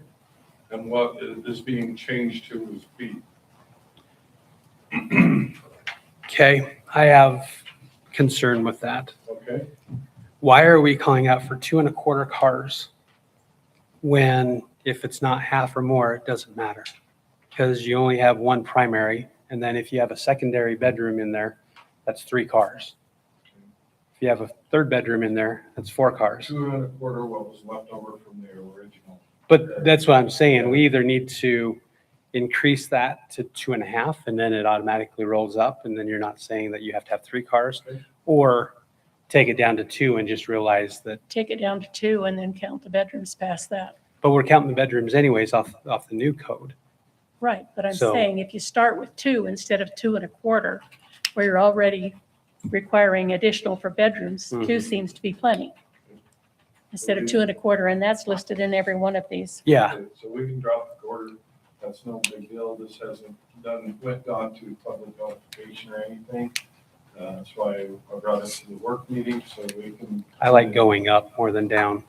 F: and what is being changed to is B.
E: Okay, I have concern with that.
F: Okay?
E: Why are we calling out for 2.25 cars when if it's not half or more, it doesn't matter? Because you only have one primary, and then if you have a secondary bedroom in there, that's 3 cars. If you have a third bedroom in there, that's 4 cars.
F: 2.25, what was left over from the original.
E: But that's what I'm saying. We either need to increase that to 2.5 and then it automatically rolls up and then you're not saying that you have to have 3 cars,
F: Okay.
E: or take it down to 2 and just realize that,
G: Take it down to 2 and then count the bedrooms past that.
E: but we're counting the bedrooms anyways off the new code.
G: Right, but I'm
E: So-
G: saying if you start with 2 instead of 2.25, where you're already requiring additional for bedrooms, 2
E: Mhm.
G: seems to be plenty. Instead of 2.25, and that's listed in every one of these.
E: Yeah,
F: Okay, so we can drop the quarter. That's no big deal. This hasn't gone to public notification or anything. That's why I brought it to the work meeting so we can.
E: I like going up more than down,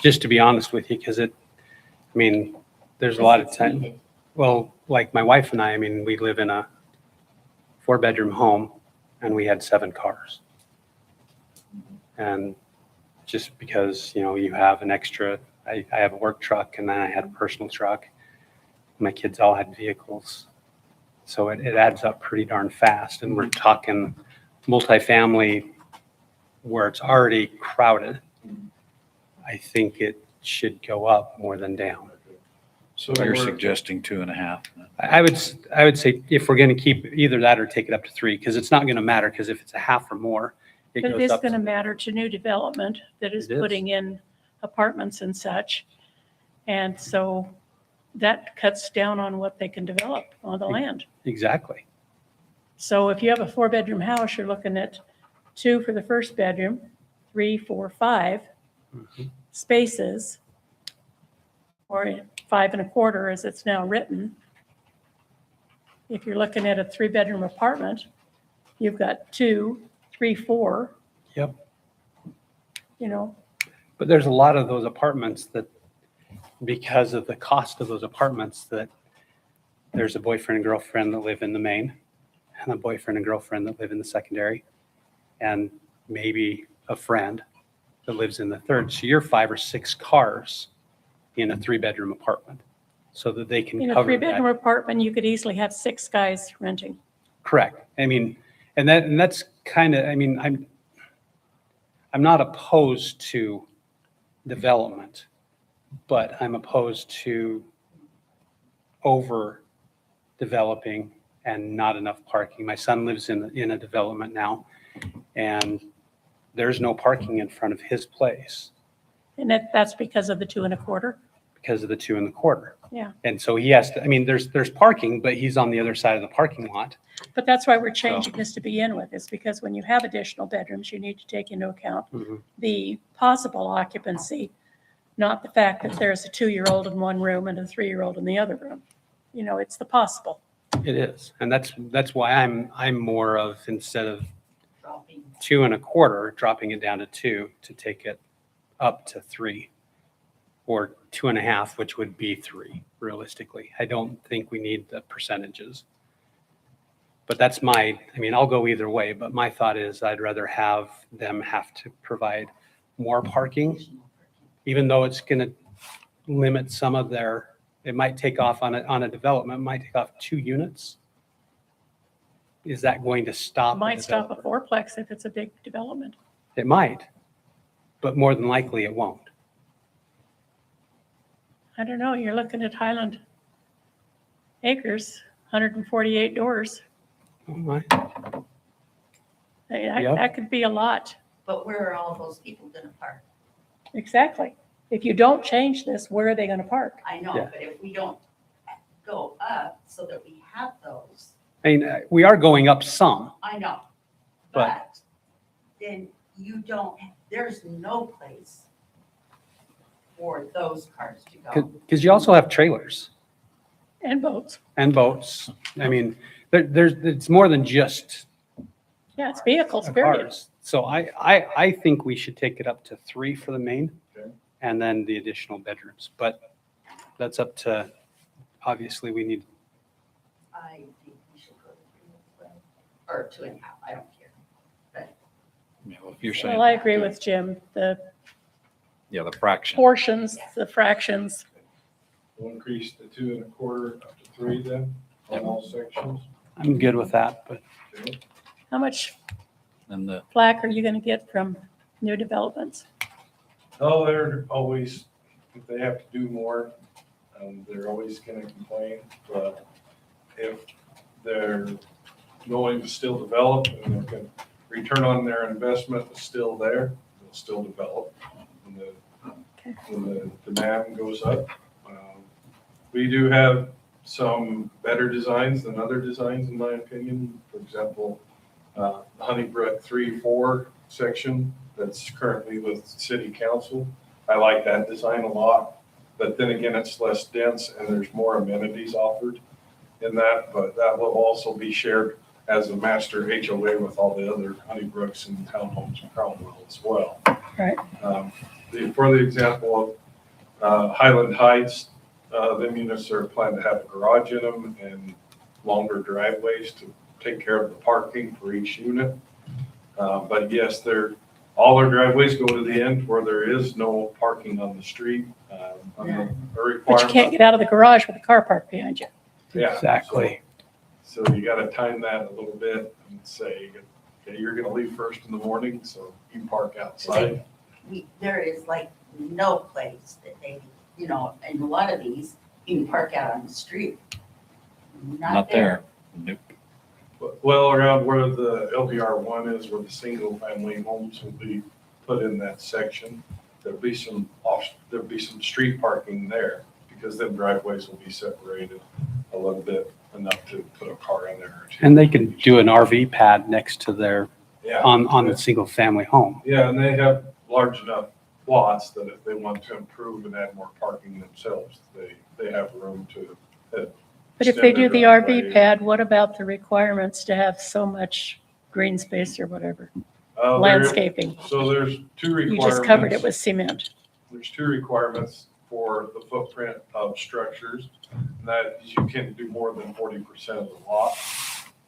E: just to be honest with you, because there's a lot of time. Well, like my wife and I mean, we live in a 4-bedroom home and we had 7 cars. And just because, you have an extra, I have a work truck and then I had a personal truck. My kids all had vehicles. So it adds up pretty darn fast. And we're talking multifamily where it's already crowded. I think it should go up more than down.
F: So
B: You're
F: we're-
B: suggesting 2.5.
E: I would say if we're going to keep either that or take it up to 3, because it's not going to matter, because if it's a half or more, it
G: But it
E: goes
G: is
E: up.
G: going to matter to new development that is
E: It is.
G: putting in apartments and such. And so that cuts down on what they can develop on the land.
E: Exactly.
G: So if you have a 4-bedroom house, you're looking at 2 for the first bedroom, 3, 4, 5
E: Mhm.
G: spaces, or 5.25 as it's now written. If you're looking at a 3-bedroom apartment, you've got 2, 3, 4.
E: Yep. But there's a lot of those apartments that, because of the cost of those apartments, that there's a boyfriend and girlfriend that live in the main, and a boyfriend and girlfriend that live in the secondary, and maybe a friend that lives in the third. So you're 5 or 6 cars in a 3-bedroom apartment, so that they can
G: In a
E: cover that.
G: 3-bedroom apartment, you could easily have 6 guys renting.
E: Correct. And that's kind of, I'm not opposed to development, but I'm opposed to over developing and not enough parking. My son lives in a development now, and there's no parking in front of his place
G: And that's because of the 2.25.
E: because of the 2.25.
G: Yeah.
E: And so he has to, there's parking, but he's on the other side of the parking lot.
G: But that's why we're changing this to begin with, is because when you have additional bedrooms, you need to take into account
E: Mhm.
G: the possible occupancy, not the fact that there's a 2-year-old in one room and a 3-year-old in the other room. It's the possible.
E: It is. And that's why I'm more of, instead of
C: Dropping.
E: 2.25, dropping it down to 2 to take it up to 3, or 2.5, which would be 3 realistically. I don't think we need the percentages. But that's I'll go either way, but my thought is I'd rather have them have to provide more parking, even though it's going to limit some of it might take off on a development, might take off 2 units. Is that going to stop?
G: Might
E: a
G: stop a
E: developer?
G: fourplex if it's a big development.
E: It might, but more than likely it won't.
G: I don't know, you're looking at Highland Acres, 148 doors.
E: Oh, my. Yep.
G: That could be a lot.
C: But where are all those people gonna park?
G: Exactly. If you don't change this, where are they going to park?
C: I know,
E: Yeah.
C: but if we don't go up so that we have those.
E: I mean, we are going up some.
C: I know,
E: But-
C: but then you don't, there's no place for those cars to go.
E: Because you also have trailers
G: And boats.
E: and boats. I mean, it's more than just
G: Yeah, it's vehicles, period.
E: cars. So I think we should take it up to 3 for the main
F: Okay.
E: and then the additional bedrooms. But that's up to, obviously, we need,
C: I think we should go to 3 as well, or 2.5, I don't care.
B: You know, if you're saying,
G: Well, I agree with Jim. The
B: yeah, the fraction.
G: portions, the fractions,
F: We'll increase the 2 1/4 up to 3 then, on all sections.
E: I'm good with that, but
F: Okay.
G: how much
B: And the,
G: flack are you going to get from new developments?
F: Oh, they're always, if they have to do more, they're always gonna complain, but if they're going to still develop and they can, return on their investment is still there, they'll still develop. When the demand goes up. We do have some better designs than other designs, in my opinion. For example, Honeybrook 3-4 section that's currently with city council. I like that design a lot, but then again, it's less dense and there's more amenities offered in that, but that will also be shared as a master HOA with all the other Honeybrooks and townhomes in Cromwell as well.
G: Right.
F: For the example of Highland Heights, them units are planned to have a garage in them and longer driveways to take care of the parking for each unit. But yes, all their driveways go to the end where there is no parking on the street. A
G: But you can't get out of the garage with a car parked behind you.
F: Yeah,
E: exactly.
F: So you gotta time that a little bit and say, okay, you're gonna leave first in the morning, so you can park outside.
C: There is like no place that they, in a lot of these, you can park out on the street.
B: not there. Nope.
F: Well, around where the LDR 1 is, where the single family homes will be put in that section, there'll be some street parking there because then driveways will be separated a little bit, enough to put a car in there or two.
E: And they can do an RV pad next to their,
F: Yeah.
E: on the single family home.
F: Yeah, and they have large enough lots that if they want to improve and add more parking themselves, they have room to.
G: But if they
F: extend
G: do the
F: their
G: RV
F: driveway.
G: pad, what about the requirements to have so much green space or whatever?
F: There-
G: Landscaping.
F: So there's two
G: You
F: requirements.
G: just covered it with cement.
F: There's two requirements for the footprint of structures. And that is you can't do more than 40% of the lot.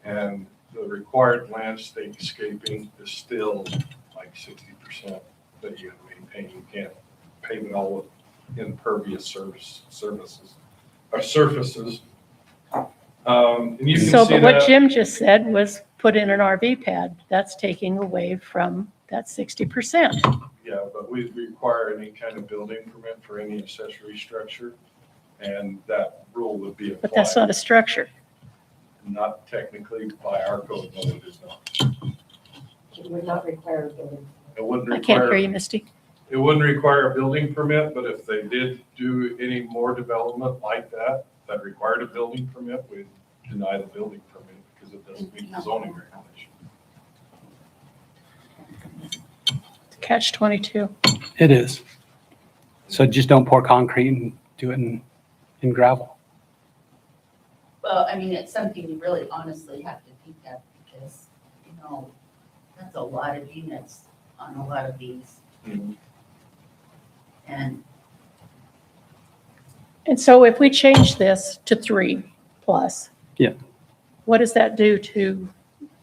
F: And the required landscaping is still like 60% that you have to maintain. You can't pave it all with impervious surfaces. And you can
G: So,
F: see
G: but what
F: that.
G: Jim just said was put in an RV pad. That's taking away from that 60%.
F: Yeah, but we require any kind of building permit for any accessory structure. And that rule would be applied.
G: But that's not a structure.
F: Not technically by our code, no, it is not.
A: It would not require a building.
F: It wouldn't
G: I can't hear
F: require,
G: you, Misty.
F: it wouldn't require a building permit, but if they did do any more development like that, that required a building permit, we'd deny the building permit because it doesn't meet the zoning regulation.
G: Catch 22.
E: It is. So just don't pour concrete and do it in gravel.
C: Well, I mean, it's something you really honestly have to think of because, that's a lot of units on a lot of these. And
G: And so if we change this to 3 plus.
E: Yeah.
G: What does that do to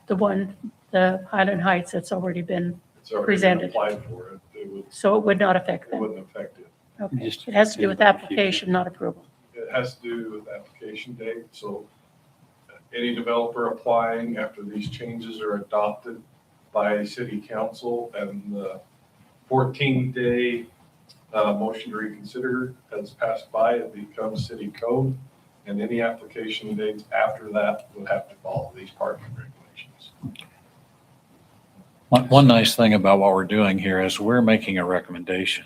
G: the Highland Heights that's already been,
F: It's already been
G: Presented.
F: applied for it.
G: so it would not affect
F: It
G: them?
F: wouldn't affect it.
G: Okay.
E: Just-
G: It has to do with application, not approval.
F: It has to do with application date, so any developer applying after these changes are adopted by city council and the 14-day motion to reconsider has passed by, it becomes city code. And any application dates after that would have to follow these parking regulations.
B: One nice thing about what we're doing here is we're making a recommendation.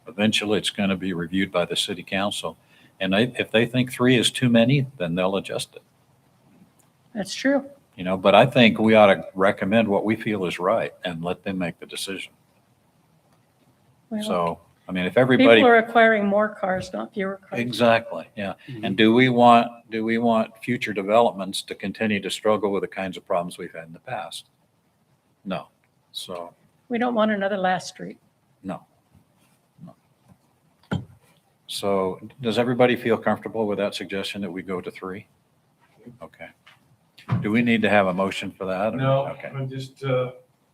B: Eventually, it's going to be reviewed by the city council. And if they think 3 is too many, then they'll adjust it,
G: That's true.
B: but I think we ought to recommend what we feel is right and let them make the decision.
G: Well,
B: So, I mean, if
G: people
B: everybody,
G: are acquiring more cars, not fewer cars.
B: exactly, yeah.
E: Mhm.
B: And do we want future developments to continue to struggle with the kinds of problems we've had in the past? No. So,
G: We don't want another last street.
B: no. So does everybody feel comfortable with that suggestion that we go to 3? Okay. Do we need to have a motion for that? or-
F: No,
B: Okay.
F: I'm just,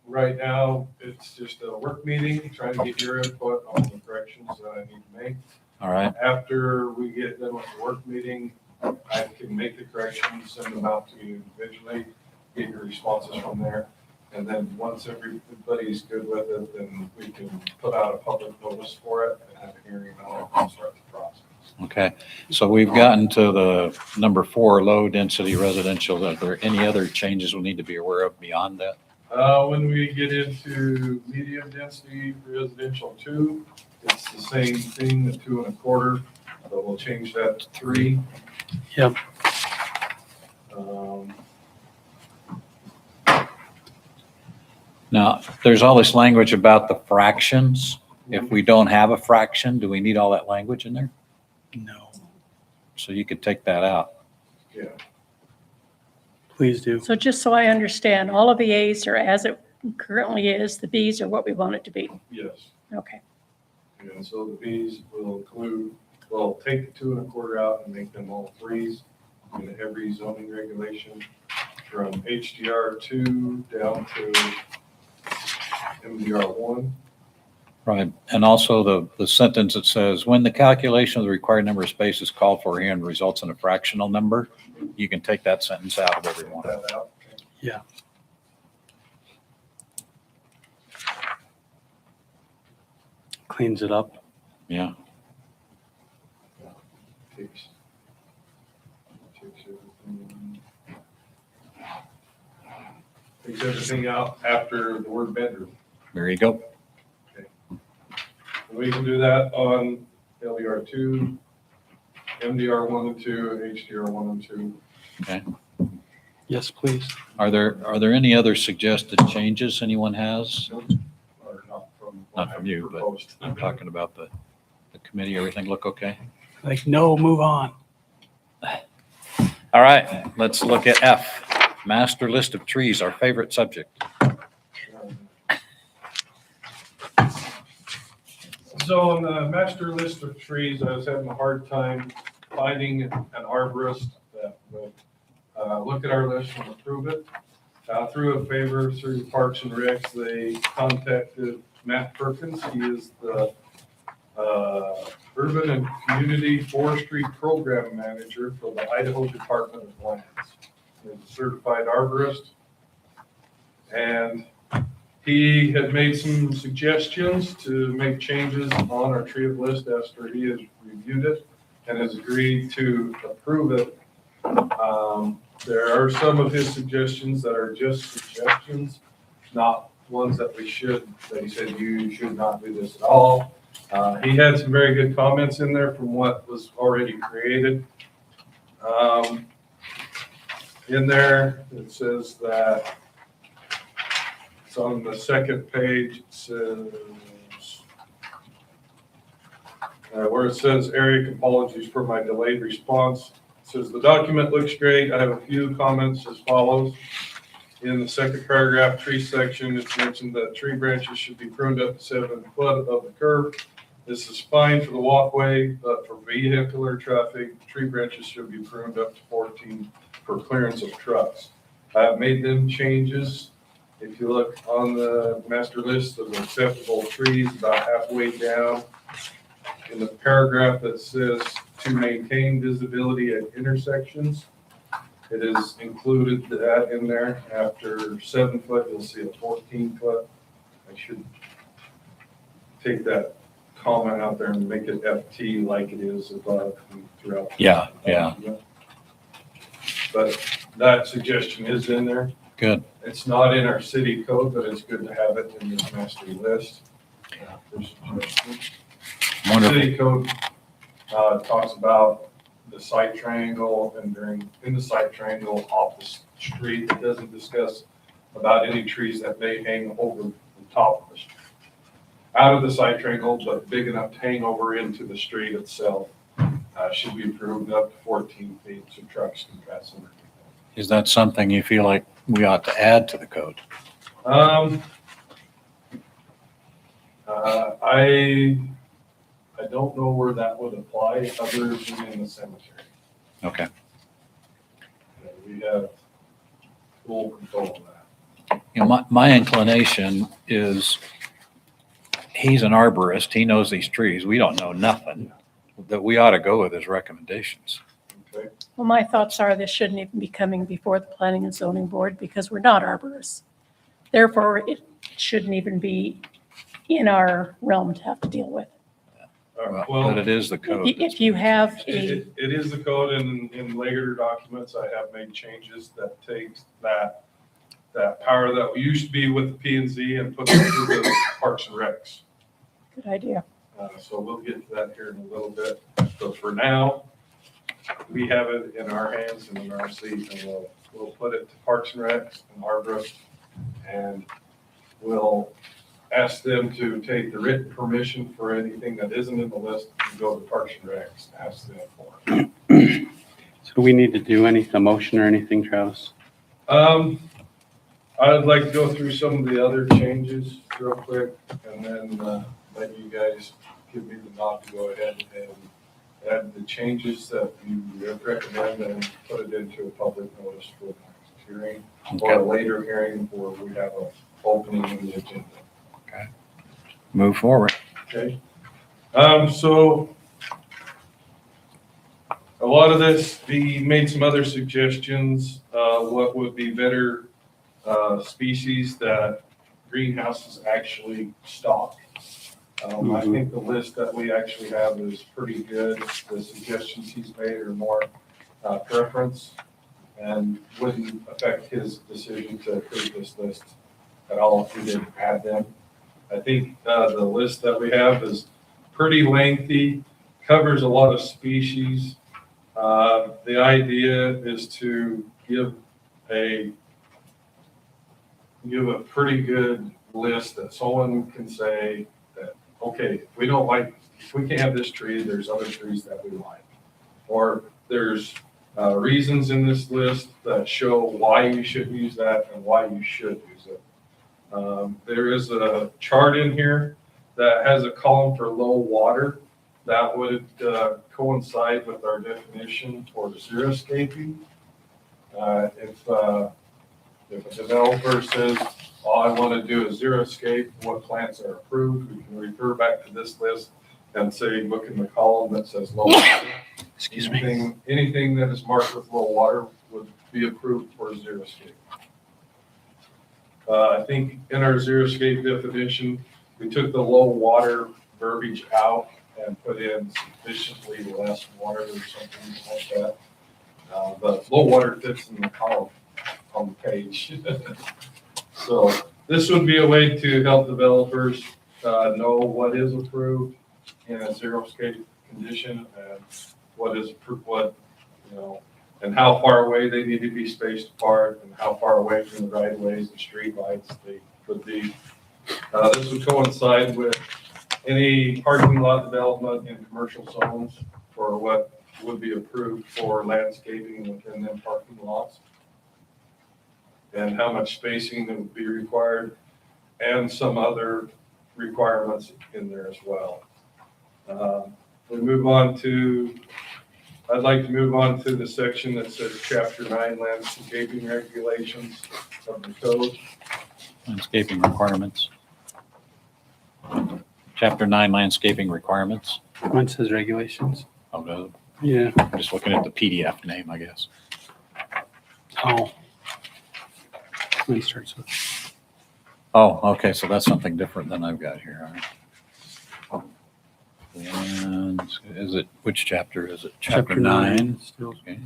F: right now, it's just a work meeting, trying to get your input on the corrections that I need to make.
B: All right.
F: After we get done with the work meeting, I can make the corrections, send them out to you individually, get your responses from there. And then once everybody's good with it, then we can put out a public notice for it and have a hearing on it and start the process.
B: Okay. So we've gotten to the number 4, low density residential. Are there any other changes we need to be aware of beyond that?
F: When we get into medium density residential 2, it's the same thing, the 2 1/4, but we'll change that to 3.
E: Yep.
B: Now, there's all this language about the fractions. If we don't have a fraction, do we need all that language in there?
E: No,
B: So you could take that out.
F: Yeah,
E: please do.
G: So just so I understand, all of the As are as it currently is, the Bs are what we want it to be.
F: yes.
G: Okay.
F: And so the Bs will include, well, take the 2 1/4 out and make them all 3s in every zoning regulation from HDR 2 down to MDR 1.
B: Right. And also the sentence that says, when the calculation of the required number of spaces called for here and results in a fractional number, you can take that sentence out of every one.
F: That out. Okay.
E: Cleans it up.
B: Yeah.
F: Takes everything. Takes everything out after the word bedroom.
B: There you go.
F: And we can do that on LDR 2, MDR 1 and 2, HDR 1 and 2.
B: Okay.
E: Yes, please.
B: Are there any other suggested changes anyone has?
F: Or not from.
B: Not from you, but
F: proposed.
B: I'm talking about the committee. Everything look okay?
E: Like, no, move on.
B: All right, let's look at F, master list of trees, our favorite subject.
F: So on the master list of trees, I was having a hard time finding an arborist that would look at our list and approve it. Through a favor through Parks and Recs, they contacted Matt Perkins. He is the Urban and Community Forestry Program Manager for the Idaho Department of Lands. He's a certified arborist. And he had made some suggestions to make changes on our tree of list after he has reviewed it and has agreed to approve it. There are some of his suggestions that are just suggestions, not ones that he said you should not do this at all. He had some very good comments in there from what was already created. In there, it says that it's on the second page, it says, where it says, Eric, apologies for my delayed response. It says, the document looks great. I have a few comments as follows. In the second paragraph, tree section, it's mentioned that tree branches should be pruned up to 7 foot above the curb. This is fine for the walkway, but for vehicular traffic, tree branches should be pruned up to 14 for clearance of trucks. I have made them changes. If you look on the master list of acceptable trees, about halfway down in the paragraph that says to maintain visibility at intersections, it is included that in there. After 7 foot, you'll see a 14 foot. I should take that comment out there and make it FT like it is above and throughout.
B: Yeah.
F: But that suggestion is in there.
B: Good.
F: It's not in our city code, but it's good to have it in this master list. For suggestions.
B: Wonderful.
F: City code It talks about the site triangle and in the site triangle off the street. It doesn't discuss about any trees that may hang over the top of the street. Out of the site triangle, but big enough to hang over into the street itself. Should be approved up to 14 feet so trucks can pass underneath.
B: Is that something you feel like we ought to add to the code?
F: I don't know where that would apply other than in the cemetery.
B: Okay.
F: We have full control of that.
B: You know, my inclination is, he's an arborist, he knows these trees, we don't know nothing, that we ought to go with his recommendations.
F: Okay.
G: Well, my thoughts are this shouldn't even be coming before the planning and zoning board because we're not arborists. Therefore, it shouldn't even be in our realm to have to deal with.
F: Well,
B: But it is the code.
G: If you have a,
F: it is the code, and in later documents, I have made changes that takes that power that used to be with the P and Z and put it into the Parks and Recs.
G: good idea.
F: So we'll get to that here in a little bit. So for now, we have it in our hands and in our seat, and we'll put it to Parks and Recs and Arbor, and we'll ask them to take the written permission for anything that isn't in the list and go to Parks and Recs, ask them for it.
E: So do we need to do a motion or anything, Travis?
F: I'd like to go through some of the other changes real quick, and then let you guys give me the nod to go ahead and add the changes that you recommend and put it into a public notice for the next hearing or a later hearing where we have an opening in the agenda.
B: Move forward.
F: Okay. So a lot of this, we made some other suggestions, what would be better species that greenhouses actually stock. I think the list that we actually have is pretty good. The suggestions he's made are more preference and wouldn't affect his decision to approve this list at all if we didn't add them. I think the list that we have is pretty lengthy, covers a lot of species. The idea is to give a pretty good list that someone can say that, okay, if we can't have this tree, there's other trees that we like. Or there's reasons in this list that show why you should use that and why you should use it. There is a chart in here that has a column for low water that would coincide with our definition for xeriscaping. If a developer says, all I want to do is xeriscape, what plants are approved, we can refer back to this list and say, look in the column that says low water.
E: Excuse me.
F: Anything that is marked with low water would be approved for xeriscape. I think in our xeriscape definition, we took the low water verbiage out and put in sufficiently less water or something like that. But low water fits in the column on the page. So this would be a way to help developers know what is approved in a xeriscape condition and what is approved, and how far away they need to be spaced apart and how far away from the right of ways and street lights they would be. This would coincide with any parking lot development in commercial zones for what would be approved for landscaping within them parking lots. And how much spacing that would be required and some other requirements in there as well. I'd like to move on to the section that says Chapter 9 landscaping regulations of the code.
B: Landscaping requirements. Chapter 9 landscaping requirements.
E: One says regulations.
B: Oh, no,
E: Yeah.
B: I'm just looking at the PDF name, I guess.
E: Oh. One starts with.
B: Oh, okay, so that's something different than I've got here. All right. And is it, which chapter is it? Chapter 9?
E: Still.
B: Okay.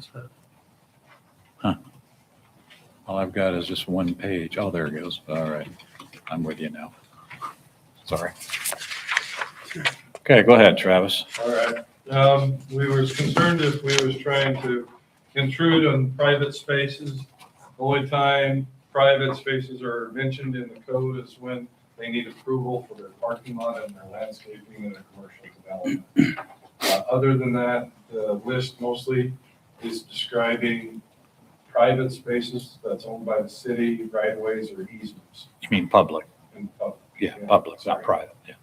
B: All I've got is just one page. Oh, there it goes. All right. I'm with you now. Sorry. Okay, go ahead, Travis.
F: All right. We was concerned if we was trying to intrude on private spaces. The only time private spaces are mentioned in the code is when they need approval for their parking lot and their landscaping and their commercial development. Other than that, the list mostly is describing private spaces that's owned by the city, right-of-ways or easements
B: You mean public?
F: in public.
B: Yeah, public, not
F: Sorry.
B: private. Yeah.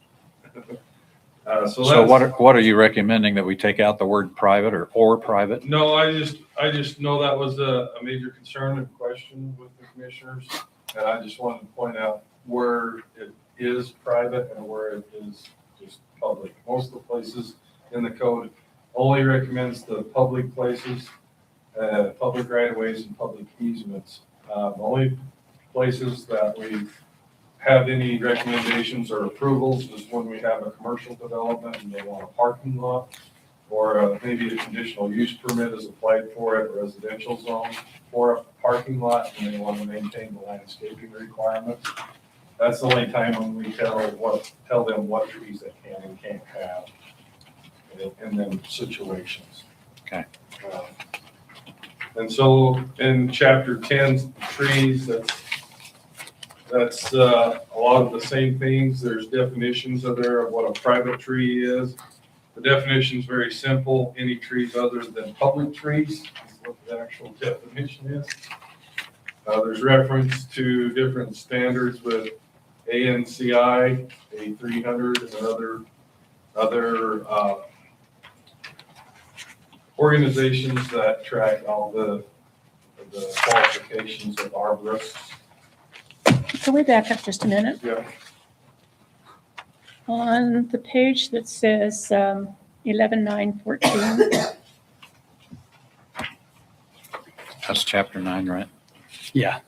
F: So
B: So
F: that's,
B: what are you recommending, that we take out the word private or private?
F: no, I just know that was a major concern and question with the commissioners. And I just wanted to point out where it is private and where it is just public. Most of the places in the code only recommends the public places, public right-of-ways and public easements. The only places that we have any recommendations or approvals is when we have a commercial development and they want a parking lot, or maybe a conditional use permit is applied for at a residential zone for a parking lot, and they want to maintain the landscaping requirements. That's the only time when we tell them what trees they can and can't have in them situations.
B: Okay.
F: And so in chapter 10, trees, that's a lot of the same things. There's definitions of what a private tree is. The definition is very simple. Any trees other than public trees is what the actual definition is. There's reference to different standards with ANCI, A300, and other organizations that track all the qualifications of arborists.
G: Can we back up just a minute?
F: Yeah.
G: On the page that says 11.9.14,
B: That's chapter 9, right?
E: Yeah,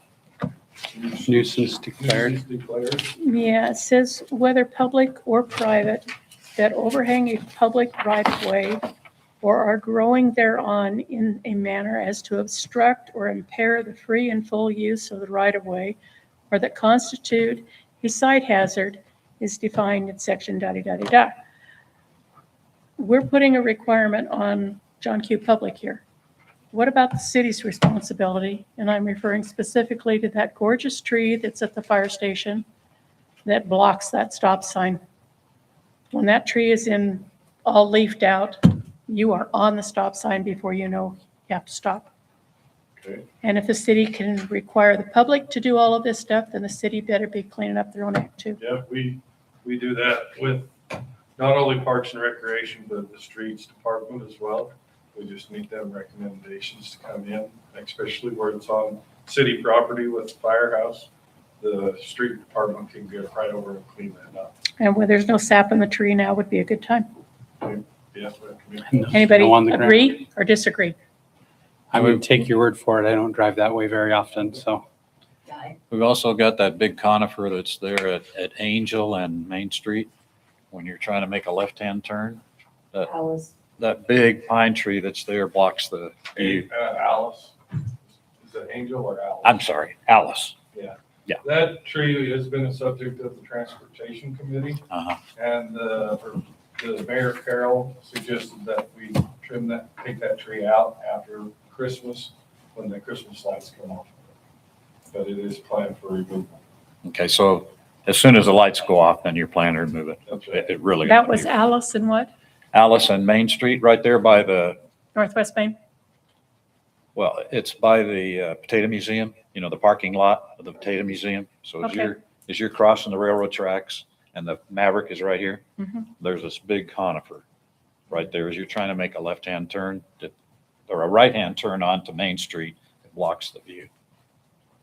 E: nuisance declared.
F: Nuisance declared.
G: yeah, it says whether public or private that overhang a public right-of-way or are growing thereon in a manner as to obstruct or impair the free and full use of the right-of-way, or that constitute a site hazard, is defined in section da-da-da-da-da. We're putting a requirement on John Q. Public here. What about the city's responsibility? And I'm referring specifically to that gorgeous tree that's at the fire station that blocks that stop sign. When that tree is all leafed out, you are on the stop sign before you know you have to stop.
F: Okay.
G: And if the city can require the public to do all of this stuff, then the city better be cleaning up their own act too.
F: Yeah, we do that with not only Parks and Recreation, but the Streets Department as well. We just need them recommendations to come in, especially where it's on city property with the firehouse. The Street Department can get right over and clean that up.
G: And where there's no sap in the tree now would be a good time.
F: Yes, recommend.
G: Anybody
E: No on the ground.
G: agree or disagree?
E: I would take your word for it. I don't drive that way very often, so.
B: We've also got that big conifer that's there at Angel and Main Street when you're trying to make a left-hand turn.
A: Alice,
B: That big pine tree that's there blocks the view.
F: Alice, is it Angel or Alice?
B: I'm sorry, Alice.
F: That tree has been a subject of the Transportation Committee,
B: Uh-huh.
F: and the Mayor Carroll suggested that we take that tree out after Christmas, when the Christmas lights come off. But it is planned for removal.
B: Okay, so as soon as the lights go off, then you're planning to remove it.
F: That's
B: It
F: right.
B: it really.
G: That was Alice and what?
B: Alice and Main Street, right there by the,
G: Northwest Maine?
B: well, it's by the Potato Museum, the parking lot of the Potato Museum. So
G: Okay.
B: as you're crossing the railroad tracks and the Maverick is right here,
G: Mhm.
B: there's this big conifer right there as you're trying to make a left-hand turn or a right-hand turn onto Main Street. It blocks the view.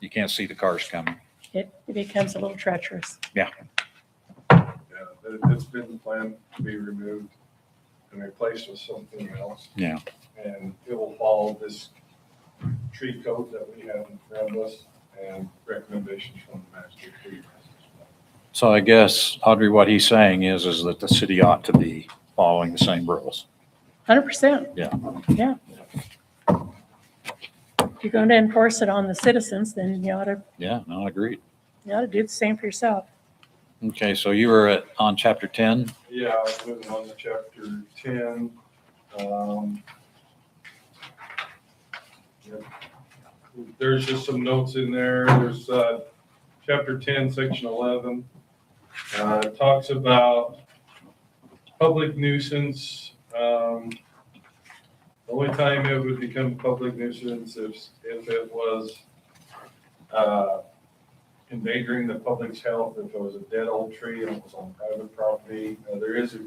B: You can't see the cars coming.
G: It becomes a little treacherous.
F: Yeah, it's been planned to be removed and replaced with something else.
B: Yeah.
F: And it will follow this tree code that we have in front of us and recommendations from the master tree.
B: So I guess, Audrey, what he's saying is that the city ought to be following the same rules.
G: 100%.
B: Yeah.
G: Yeah. If you're going to enforce it on the citizens, then you ought to
B: Yeah, no, agreed.
G: do the same for yourself.
B: Okay, so you were on chapter 10.
F: Yeah, I was moving on to chapter 10. Yep. There's just some notes in there. There's chapter 10, section 11. It talks about public nuisance. The only time it would become public nuisance if it was endangering the public's health, if it was a dead old tree and it was on private property. There is a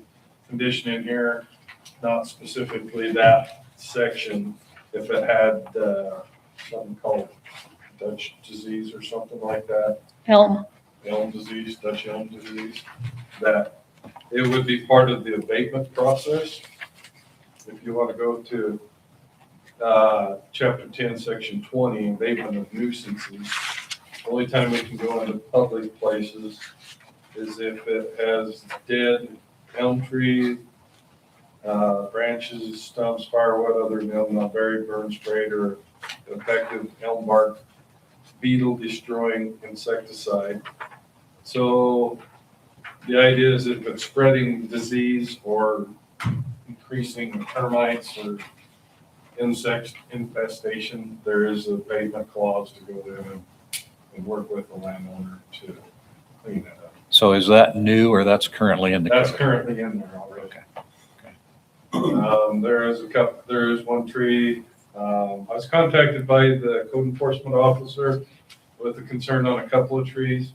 F: condition in here, not specifically that section, if it had something called Dutch disease or something like that,
G: Elm.
F: elm disease, Dutch elm disease, that it would be part of the abatement process. If you want to go to chapter 10, section 20, abatement of nuisances, the only time we can go into public places is if it has dead elm tree, branches, stumps, firewood, other than elm, not very burn sprayed or effective elm bark beetle destroying insecticide. So the idea is if it's spreading disease or increasing termites or insect infestation, there is a abatement clause to go there and work with the landowner to clean that up.
B: So is that new or that's currently in the
F: That's
B: code?
F: currently in there already. There is one tree. I was contacted by the code enforcement officer with a concern on a couple of trees.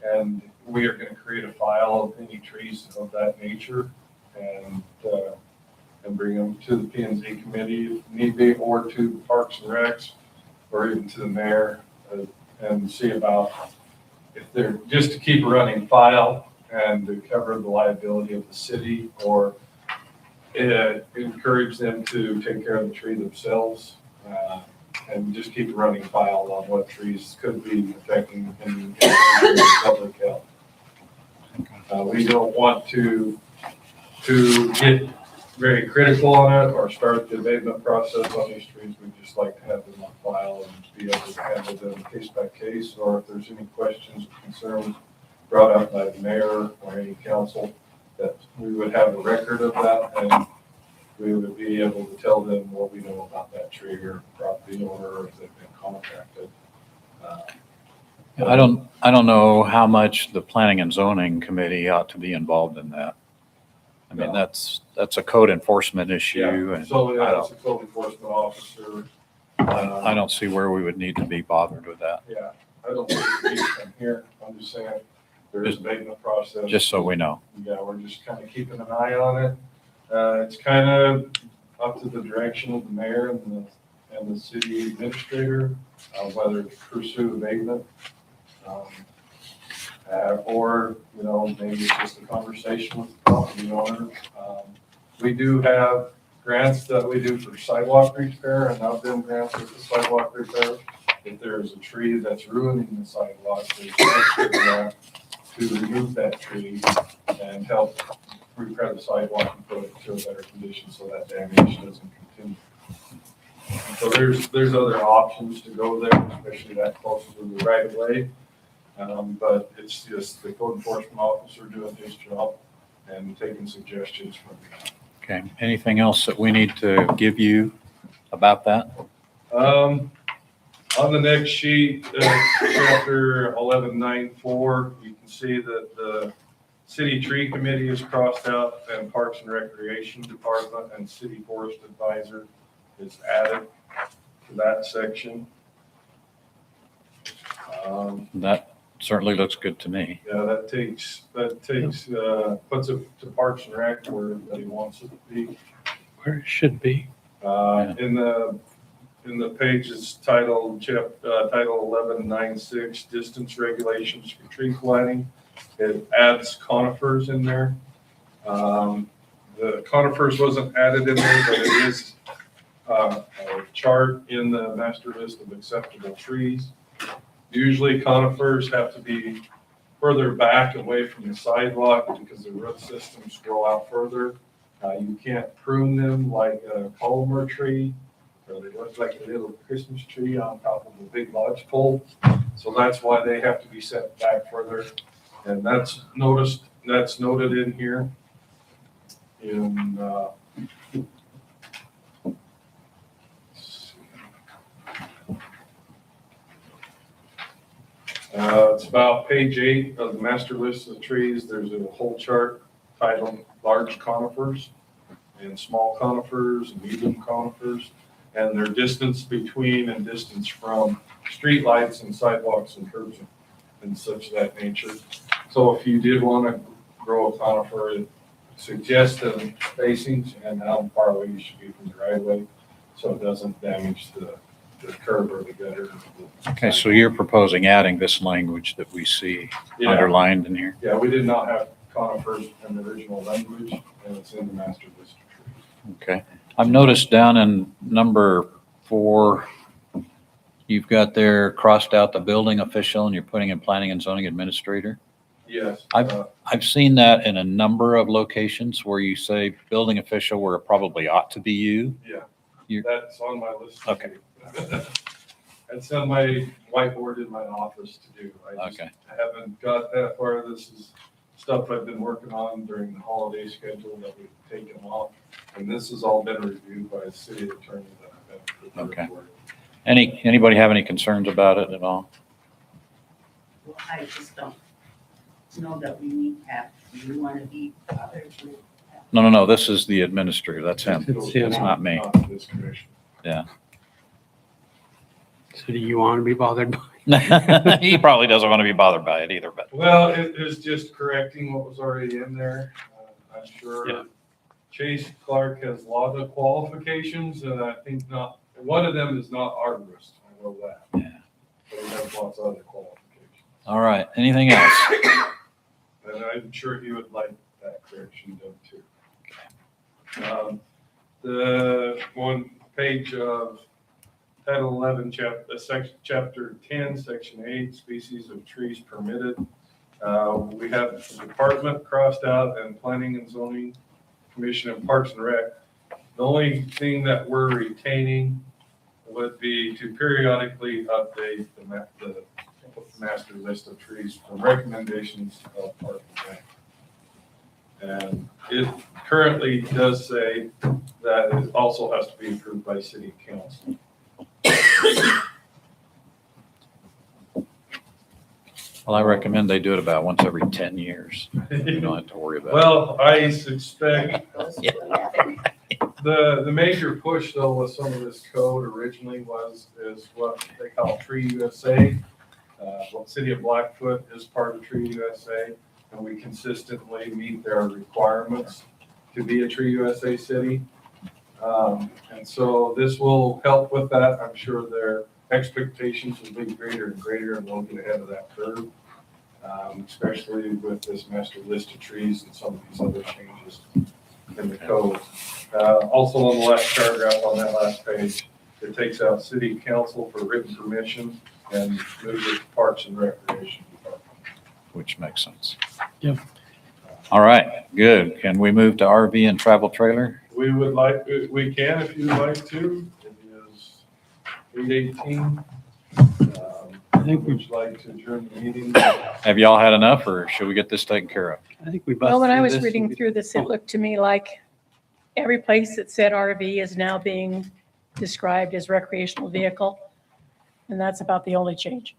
F: And we are going to create a file of any trees of that nature and bring them to the P&Z committee if need be, or to Parks and Recs, or even to the mayor, and see about if they're, just to keep a running file and to cover the liability of the city, or encourage them to take care of the tree themselves, and just keep a running file on what trees could be affecting and public health. We don't want to get very critical on it or start the abatement process on these trees. We just like to have them on file and be able to handle them case by case, or if there's any questions or concerns brought up by the mayor or any council, that we would have a record of that and we would be able to tell them what we know about that tree or property owner, or if they've been contacted.
B: I don't know how much the planning and zoning committee ought to be involved in that. I mean, that's a code enforcement issue and
F: So,
B: I
F: yeah, it's a code enforcement officer.
B: I don't see where we would need to be bothered with that,
F: Yeah, I don't think it needs to come here. I'm just saying there is abatement process.
B: just so we know.
F: Yeah, we're just kind of keeping an eye on it. It's kind of up to the direction of the mayor and the city administrator, whether to pursue abatement. Or, maybe it's just a conversation with the property owner. We do have grants that we do for sidewalk repair, and I've been granted for sidewalk repair. If there's a tree that's ruining the sidewalk, there's an extra grant to remove that tree and help repair the sidewalk and put it to a better condition so that damage doesn't continue. So there's other options to go there, especially that close to the right of way. But it's just the code enforcement officer doing his job and taking suggestions from me.
B: Okay, anything else that we need to give you about that?
F: On the next sheet, chapter 11.9.4, you can see that the city tree committee is crossed out and Parks and Recreation Department and city forest advisor is added to that section.
B: That certainly looks good to me.
F: Yeah, that puts it to Parks and Rec where everybody wants it to be.
E: Where it should be.
F: In the page is titled 11.9.6, distance regulations for tree planting. It adds conifers in there. The conifers wasn't added in there, but it is a chart in the master list of acceptable trees. Usually conifers have to be further back away from the sidewalk because the root systems grow out further. You can't prune them like a columnar tree, or they look like a little Christmas tree on top of a big lodge pole. So that's why they have to be set back further. And that's noted in here in It's about page 8 of the master list of trees. There's a whole chart titled large conifers and small conifers and medium conifers, and their distance between and distance from streetlights and sidewalks and curbs and such of that nature. So if you did want to grow a conifer, it suggests the spacings and how far away you should be from the right of way, so it doesn't damage the curb or the gutter.
B: Okay, so you're proposing adding this language that we see
F: Yeah,
B: underlined in here?
F: yeah, we did not have conifers in the original language, and it's in the master list of trees.
B: Okay. I've noticed down in number 4, you've got there crossed out the building official and you're putting in planning and zoning administrator.
F: Yes.
B: I've seen that in a number of locations where you say building official where it probably ought to be you.
F: That's on my list. to
B: Okay.
F: do. That's on my whiteboard in my office to do. I just
B: Okay.
F: haven't got that far. This is stuff I've been working on during the holiday schedule that we've taken off. And this has all been reviewed by a city attorney that I've been prepared
B: Okay.
F: for.
B: Anybody have any concerns about it at all?
C: Well, I just don't know that we need to have, we want to be bothered with.
B: No. This is the administrator. That's him.
E: It's him.
B: It's not me.
F: Not this commission.
E: So do you want to be bothered by?
B: He probably doesn't want to be bothered by it either, but
F: Well, it is just correcting what was already in there. I'm
E: Yeah.
F: sure Chase Clark has a lot of qualifications, and I think not, one of them is not arborist, I know that.
B: Yeah.
F: But he has lots of other qualifications.
B: all right. Anything else?
F: And I'm sure he would like that correction done too. The one page of Title 11, Chapter 10, Section 8, Species of Trees Permitted. We have the department crossed out and Planning and Zoning Commission and Parks and Rec. The only thing that we're retaining would be to periodically update the master list of trees from recommendations of Parks and Rec. And it currently does say that it also has to be approved by city council.
B: Well, I recommend they do it about once every 10 years. You don't have to worry about it.
F: Well, I suspect
A: Goes to 11.
F: the major push though with some of this code originally is what they call Tree USA. What City of Blackfoot is part of Tree USA, and we consistently meet their requirements to be a Tree USA city. And so this will help with that. I'm sure their expectations will be greater and greater, and we'll get ahead of that curve. Especially with this master list of trees and some of these other changes in the code. Also on the last paragraph on that last page, it takes out city council for written permission and moves it to Parks and Recreation Department.
B: Which makes sense.
E: Yep.
B: All right, good. Can we move to RV and travel trailer?
F: We can if you'd like to. It is 8:18.
E: I think
F: Would you like to adjourn the meeting?
B: Have y'all had enough, or should we get this taken care of?
E: I think we busted.
G: Well, when I was
E: this.
G: reading through this, it looked to me like every place that said RV is now being described as recreational vehicle. And that's about the only change.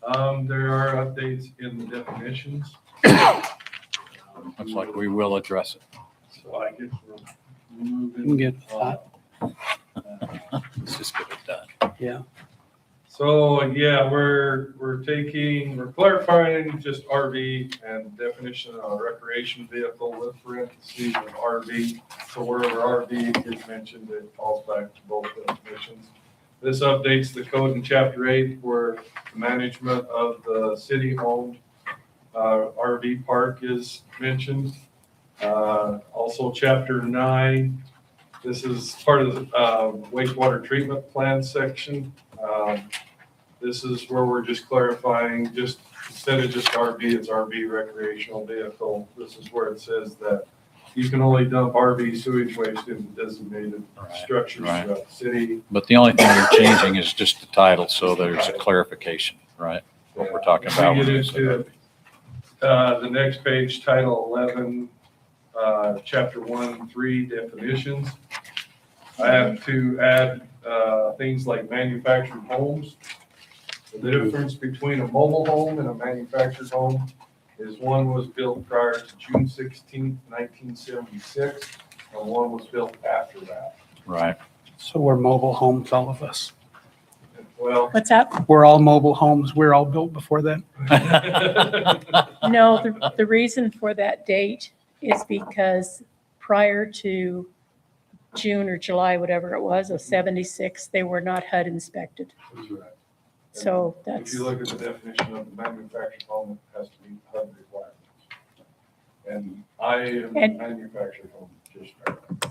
F: There are updates in the definitions.
B: Looks like we will address it.
F: So I guess we're
E: We can
F: moving.
E: get
F: on.
E: that.
B: Let's just get it done.
E: Yeah.
F: So, yeah, we're clarifying just RV and definition of recreation vehicle with parentheses of RV. So wherever RV is mentioned, it falls back to both definitions. This updates the code in chapter 8 where the management of the city-owned RV park is mentioned. Also, chapter 9, this is part of the wastewater treatment plan section. This is where we're just clarifying, just instead of just RV, it's RV recreational vehicle. This is where it says that you can only dump RV sewage waste into designated structures
B: right.
F: throughout the city.
B: But the only thing you're changing is just the title, so there's a clarification, right? What we're talking about.
F: We get into the next page, Title 11, Chapter 1-3 definitions. I have to add things like manufactured homes. The difference between a mobile home and a manufactured home is one was built prior to June 16th, 1976, and one was built after that.
B: Right.
E: So we're mobile homes, all of us.
F: Well,
G: What's that?
E: We're all mobile homes. We're all built before then.
G: No, the reason for that date is because prior to June or July, whatever it was, of 76, they were not HUD inspected.
F: that's right.
G: So
F: If
G: that's,
F: you look at the definition of the manufactured home, it has to be HUD requirements. And I am a
G: And-
F: manufactured home, just right.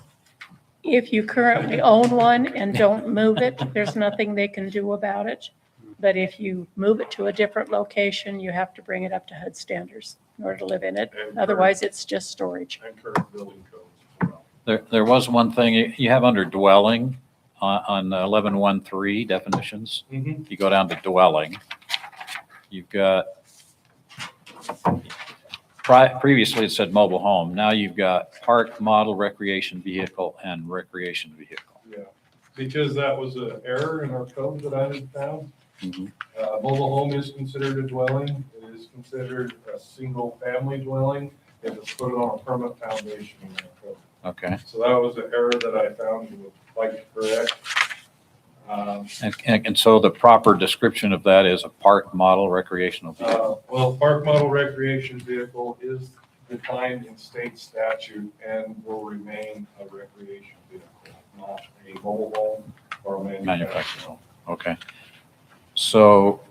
G: if you currently own one and don't move it, there's nothing they can do about it. But if you move it to a different location, you have to bring it up to HUD standards in order to live in it.
F: And
G: Otherwise, it's just storage.
F: And current building codes as well.
B: There was one thing you have under dwelling on 11.1.3 definitions. You go down to dwelling. You've got, previously it said mobile home. Now you've got park, model, recreation vehicle, and recreation vehicle.
F: Yeah, because that was an error in our code that I had found.
B: Mhm.
F: Mobile home is considered a dwelling. It is considered a single family dwelling if it's put on a permanent foundation in our code.
B: Okay.
F: So that was an error that I found and would like to correct.
B: And so the proper description of that is a park, model, recreational vehicle.
F: Well, park model recreation vehicle is defined in state statute and will remain a recreation vehicle, not a mobile home or a manufactured
B: Manufactured
F: home.
B: home. Okay. So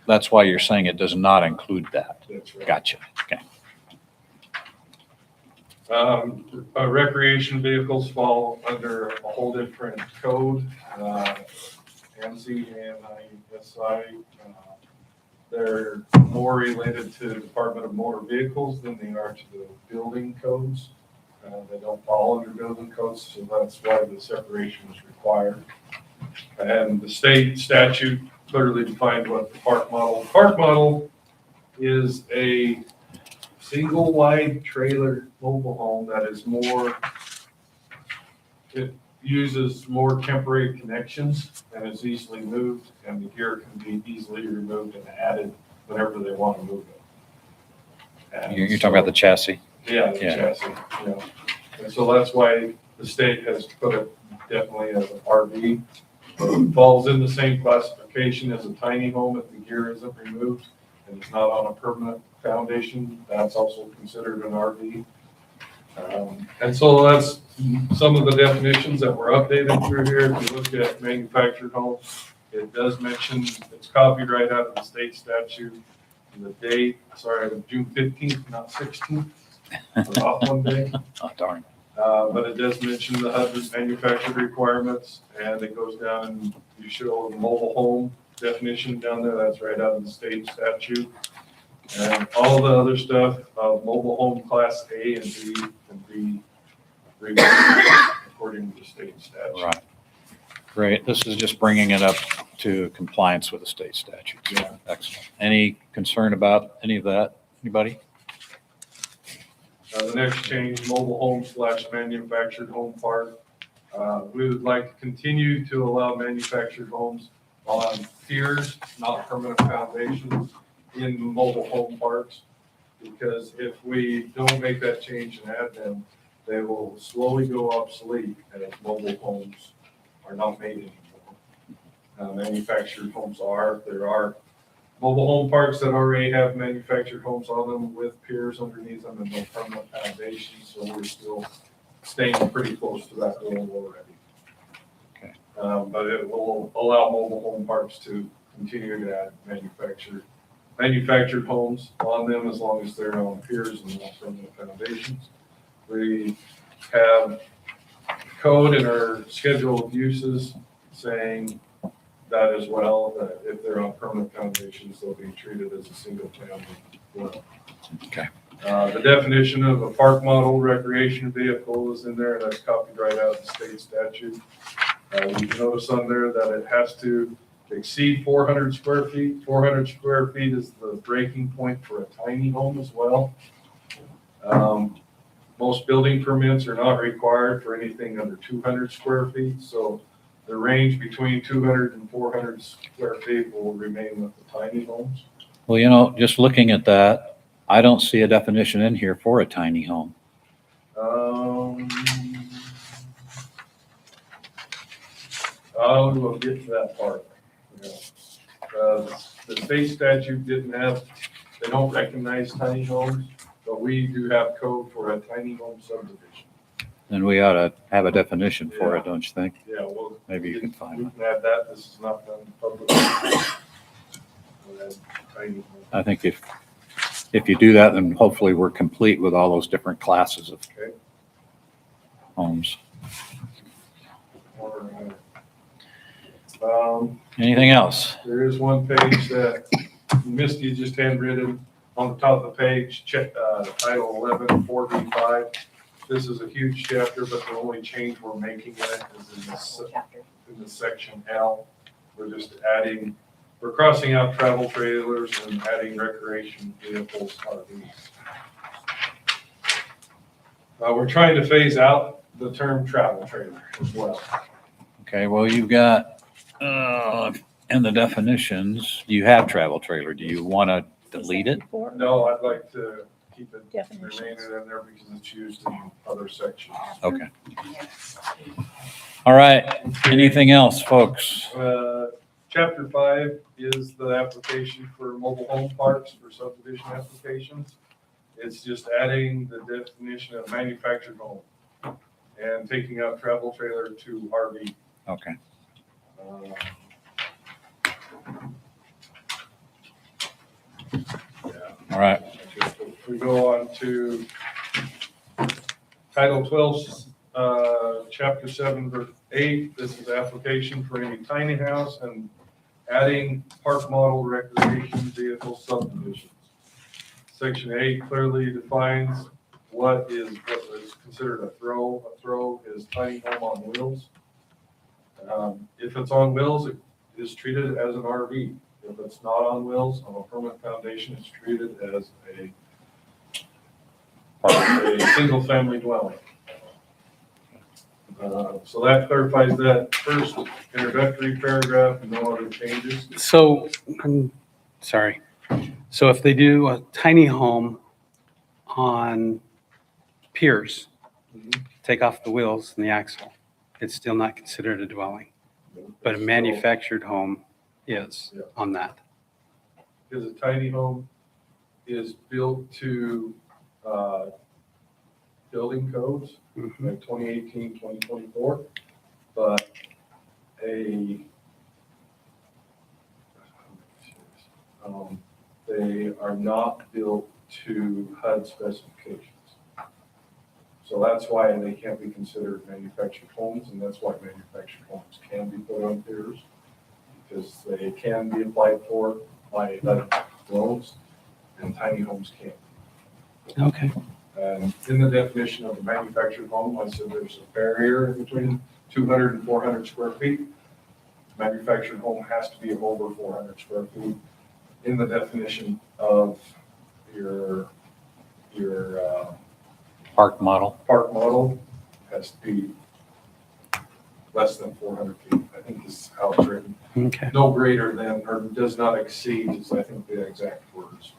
B: that's why you're saying it does not include that.
F: That's right.
B: Gotcha. Okay.
F: Recreation vehicles fall under a whole different code, ANSI and ISI. They're more related to Department of Motor Vehicles than they are to the building codes. They don't fall under building codes, so that's why the separation is required. And the state statute clearly defined what the park model is a single wide trailer mobile home that is more, it uses more temporary connections and is easily moved, and the gear can be easily removed and added whenever they want to move it. And
B: You're talking about the chassis?
F: Yeah, the
B: Yeah.
F: chassis, you know. And so that's why the state has put it definitely as an RV. It falls in the same classification as a tiny home if the gear isn't removed and it's not on a permanent foundation. That's also considered an RV. And so that's some of the definitions that were updated through here. If you look at manufactured homes, it does mention, it's copied right out of the state statute. And the date, sorry, June 15th, not 16th. I was off one day.
B: Oh, darn.
F: But it does mention the HUD manufactured requirements, and it goes down and you show the mobile home definition down there. That's right out of the state statute. And all the other stuff, mobile home class A and B can be reviewed according to the state statute.
B: Right. Great. This is just bringing it up to compliance with the state statutes.
F: Yeah.
B: Excellent. Any concern about any of that? Anybody?
F: The next change, mobile home / manufactured home park. We would like to continue to allow manufactured homes on piers, not permanent foundations, in mobile home parks. Because if we don't make that change and add them, they will slowly go obsolete as mobile homes are not made anymore. Manufactured homes are, there are mobile home parks that already have manufactured homes on them with piers underneath them and no permanent foundations, so we're still staying pretty close to that goal already.
B: Okay.
F: But it will allow mobile home parks to continue to add manufactured homes on them as long as they're on piers and not permanent foundations. We have code in our schedule of uses saying that as well, that if they're on permanent foundations, they'll be treated as a single family dwelling.
B: Okay.
F: The definition of a park model recreation vehicle is in there, that's copied right out of the state statute. You can notice on there that it has to exceed 400 square feet. 400 square feet is the breaking point for a tiny home as well. Most building permits are not required for anything under 200 square feet, so The range between 200 and 400 square feet will remain with the tiny homes.
B: Well, just looking at that, I don't see a definition in here for a tiny home.
F: We'll get to that part. Yeah. The state statute didn't have, they don't recognize tiny homes, but we do have code for a tiny home subdivision.
B: And we ought to have a definition for it, don't you think?
F: Yeah, well.
B: Maybe you can find
F: We
B: one.
F: can add that, this is not done publicly. We'll add tiny home.
B: I think if you do that, then hopefully we're complete with all those different classes of
F: Okay.
B: homes.
F: Or,
B: Anything else?
F: There is one page that Misty just handwritten on the top of the page, check, title 11, 4B5. This is a huge chapter, but the only change we're making in it is in this,
A: Chapter.
F: in the section L. We're just adding, we're crossing out travel trailers and adding recreation vehicles, RVs. We're trying to phase out the term travel trailer as well.
B: Okay, well, you've got, in the definitions, you have travel trailer. Do you want to delete it?
G: Before
F: No, I'd like to keep it
G: definitions.
F: remaining in there because it's used in other sections.
B: Okay. All right. Anything else, folks?
F: Chapter 5 is the application for mobile home parks for subdivision applications. It's just adding the definition of manufactured home and taking out travel trailer to RV.
B: Okay.
F: Yeah.
B: All right.
F: If we go on to Title 12, Chapter 7, verse 8, this is application for any tiny house and adding park model recreation vehicle subdivisions. Section 8 clearly defines what is considered a throw. A throw is tiny home on wheels. If it's on wheels, it is treated as an RV. If it's not on wheels, on a permanent foundation, it's treated as a single-family dwelling. So that clarifies that first introductory paragraph, no other changes.
E: So, I'm sorry. So if they do a tiny home on piers, take off the wheels and the axle, it's still not considered a dwelling. But a manufactured home is
F: Yeah.
E: on that.
F: Because a tiny home is built to building codes,
E: Mhm.
F: like 2018, 2024, but they are not built to HUD specifications. So that's why they can't be considered manufactured homes, and that's why manufactured homes can be put on piers, because they can be applied for by HUD loans, and tiny homes can't.
E: Okay.
F: And in the definition of a manufactured home, I said there's a barrier in between 200 and 400 square feet. Manufactured home has to be over 400 square feet in the definition of your
B: Park model.
F: park model has to be less than 400 feet. I think this is how it's written.
E: Okay.
F: No greater than, or does not exceed is I think the exact words.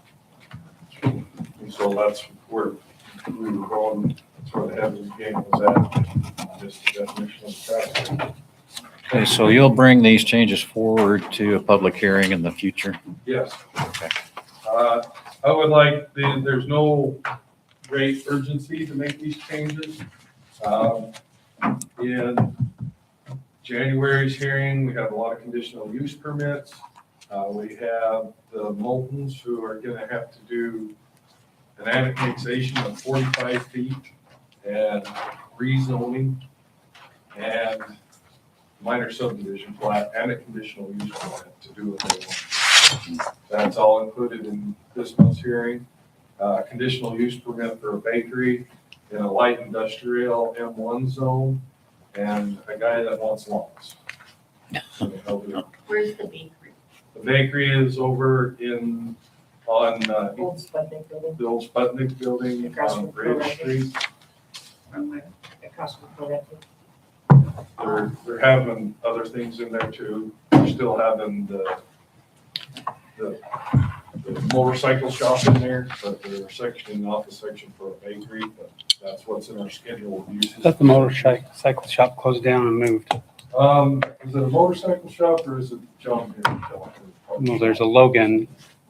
F: And so that's where we were going, that's where the head of the game was at, just the definition of traffic.
B: Okay, so you'll bring these changes forward to a public hearing in the future?
F: Yes.
B: Okay.
F: I would like, there's no great urgency to make these changes. In January's hearing, we have a lot of conditional use permits. We have the Moultons who are gonna have to do an annexation of 45 feet and rezoning and minor subdivision plat and a conditional use plat to do what they want. That's all included in this month's hearing. Conditional use permit for a bakery in a light industrial M1 zone and a guy that wants lawns. So they'll do-
C: Where's the bakery?
F: The bakery is over on
A: Old Sputnik building,
F: the old Sputnik building
A: Across
F: on
A: from
F: Bridge
A: Corrective.
F: Street.
C: From where?
A: across from Corrective.
F: They're having other things in there too. They're still having the motorcycle shop in there, but they're sectioning off a section for a bakery, but that's what's in our schedule of uses.
E: I thought the motorcycle shop closed down and moved.
F: Is it a motorcycle shop or is it John Deere?
E: No, there's a Logan,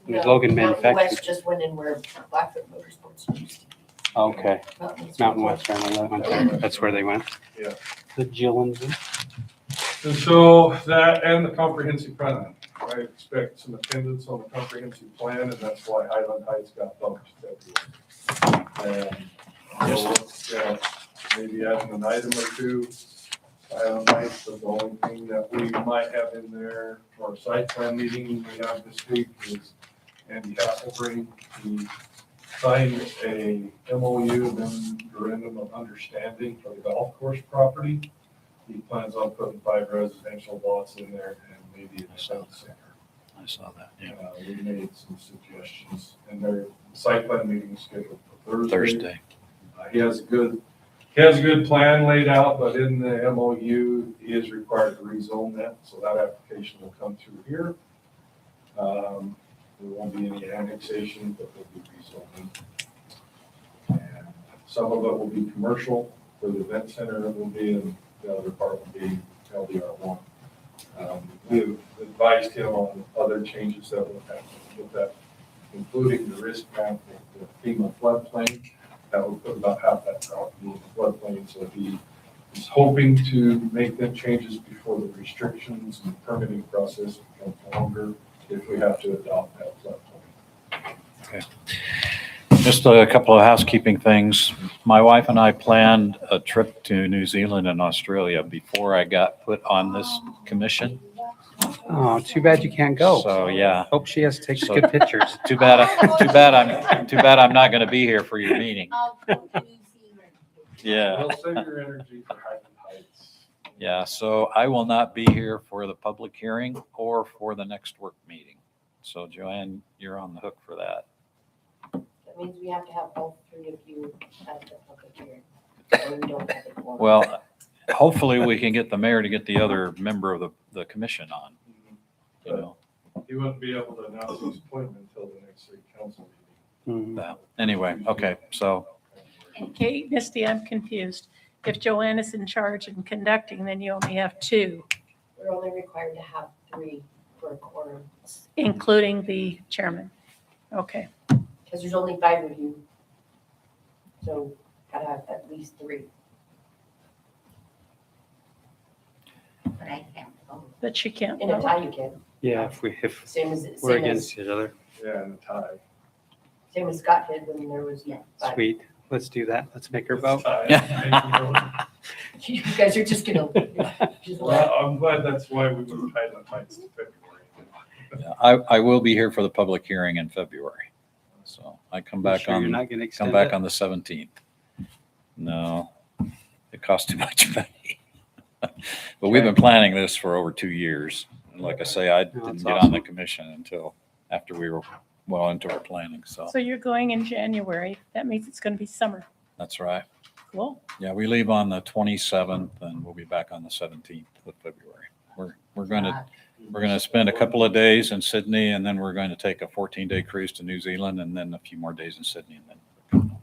E: there's
A: No,
E: Logan
A: Mountain
E: Manufacturing.
A: West just went in where Blackfoot Motorsports used to be.
E: Okay, Mountain West, that's where they went.
F: Yeah.
E: The Gillens.
F: And so that and the comprehensive plan, I expect some attendance on the comprehensive plan, and that's why Highland Heights got bumped to February. And we'll look at maybe adding an item or two, Highland Heights, but the only thing that we might have in there for our site plan meeting we have this week is Andy Hasselbring. He signed a MOU, memorandum of understanding for the golf course property. He plans on putting 5 residential lots in there and maybe a south center.
B: I saw that, yeah.
F: We made some suggestions, and their site plan meeting is scheduled for
B: Thursday.
F: He has a good plan laid out, but in the MOU, he is required to rezone that, so that application will come through here. There won't be any annexation, but there'll be rezoning. And some of it will be commercial, where the event center will be, and the other part will be LDR1. We've advised him on other changes that will happen with that, including the risk map, the FEMA floodplain. That will put about half that property in the floodplain, so he is hoping to make them changes before the restrictions and permitting process becomes longer if we have to adopt that floodplain.
B: Just a couple of housekeeping things. My wife and I planned a trip to New Zealand and Australia before I got put on this commission.
E: Oh, too bad you can't go.
B: So, yeah,
E: Hope she has takes
B: So-
E: good pictures.
B: too bad I'm not going to be here for your meeting.
C: I'll go to New Zealand.
B: Yeah.
F: Well, save your energy for Highland Heights.
B: Yeah, so I will not be here for the public hearing or for the next work meeting. So Joanne, you're on the hook for that.
A: That means we have to have all 3 of you at the public hearing. Or we don't have a quorum.
B: Well, hopefully we can get the mayor to get the other member of the commission on, you know.
F: He wouldn't be able to announce his appointment until the next city council meeting.
E: Mhm.
B: Anyway, okay, so,
G: Okay, Misty, I'm confused. If Joanna's in charge and conducting, then you only have 2,
A: We're only required to have 3 for a quorum,
G: including the chairman. Okay,
A: because there's only 5 of you. So gotta have at least 3.
C: But I can't go.
G: but she can't
A: In a
G: vote.
A: tie you can,
E: Yeah, if
A: same as,
E: we're
A: same as,
E: against each other,
F: Yeah, and a tie.
A: same as Scott did when there was
C: Yeah.
A: 5.
E: sweet. Let's do that. Let's make her vote.
F: Tie.
A: You guys are just gonna, just
F: Well, I'm glad that's why we moved Highland Heights to February.
B: yeah, I will be here for the public hearing in February. So I come back
E: Sure you're
B: on,
E: not going to
B: come
E: extend
B: back
E: it?
B: on the 17th. No, it costs too much money. But we've been planning this for over 2 years. And like I say, I didn't
E: that's
B: get on the
E: awesome.
B: commission until after we were well into our planning, so
G: So you're going in January. That means it's going to be summer.
B: that's right.
G: Cool.
B: Yeah, we leave on the 27th and we'll be back on the 17th of February. We're going to spend a couple of days in Sydney and then we're going to take a 14-day cruise to New Zealand and then a few more days in Sydney and then,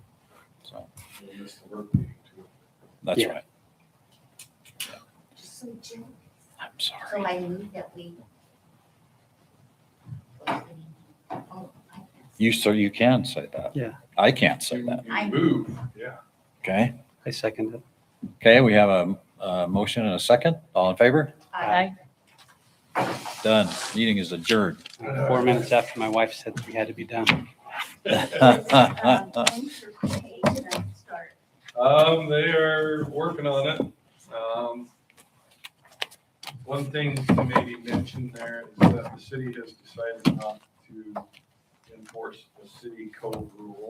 B: so
F: We'll miss the work meeting too.
B: that's
E: Yeah.
B: right.
C: So Jim,
B: I'm
C: so
B: sorry.
C: I knew that we. Oh, I
B: You can say that.
E: Yeah.
B: I can't say that.
C: I-
F: Move, yeah.
B: Okay.
E: I second it.
B: Okay, we have a motion and a second. All in favor?
C: I-
B: Done. Meeting is adjourned.
E: 4 minutes after my wife said we had to be done.
C: When's your pay gonna start?
F: They are working on it. One thing to maybe mention there is that the city has decided not to enforce the city code rule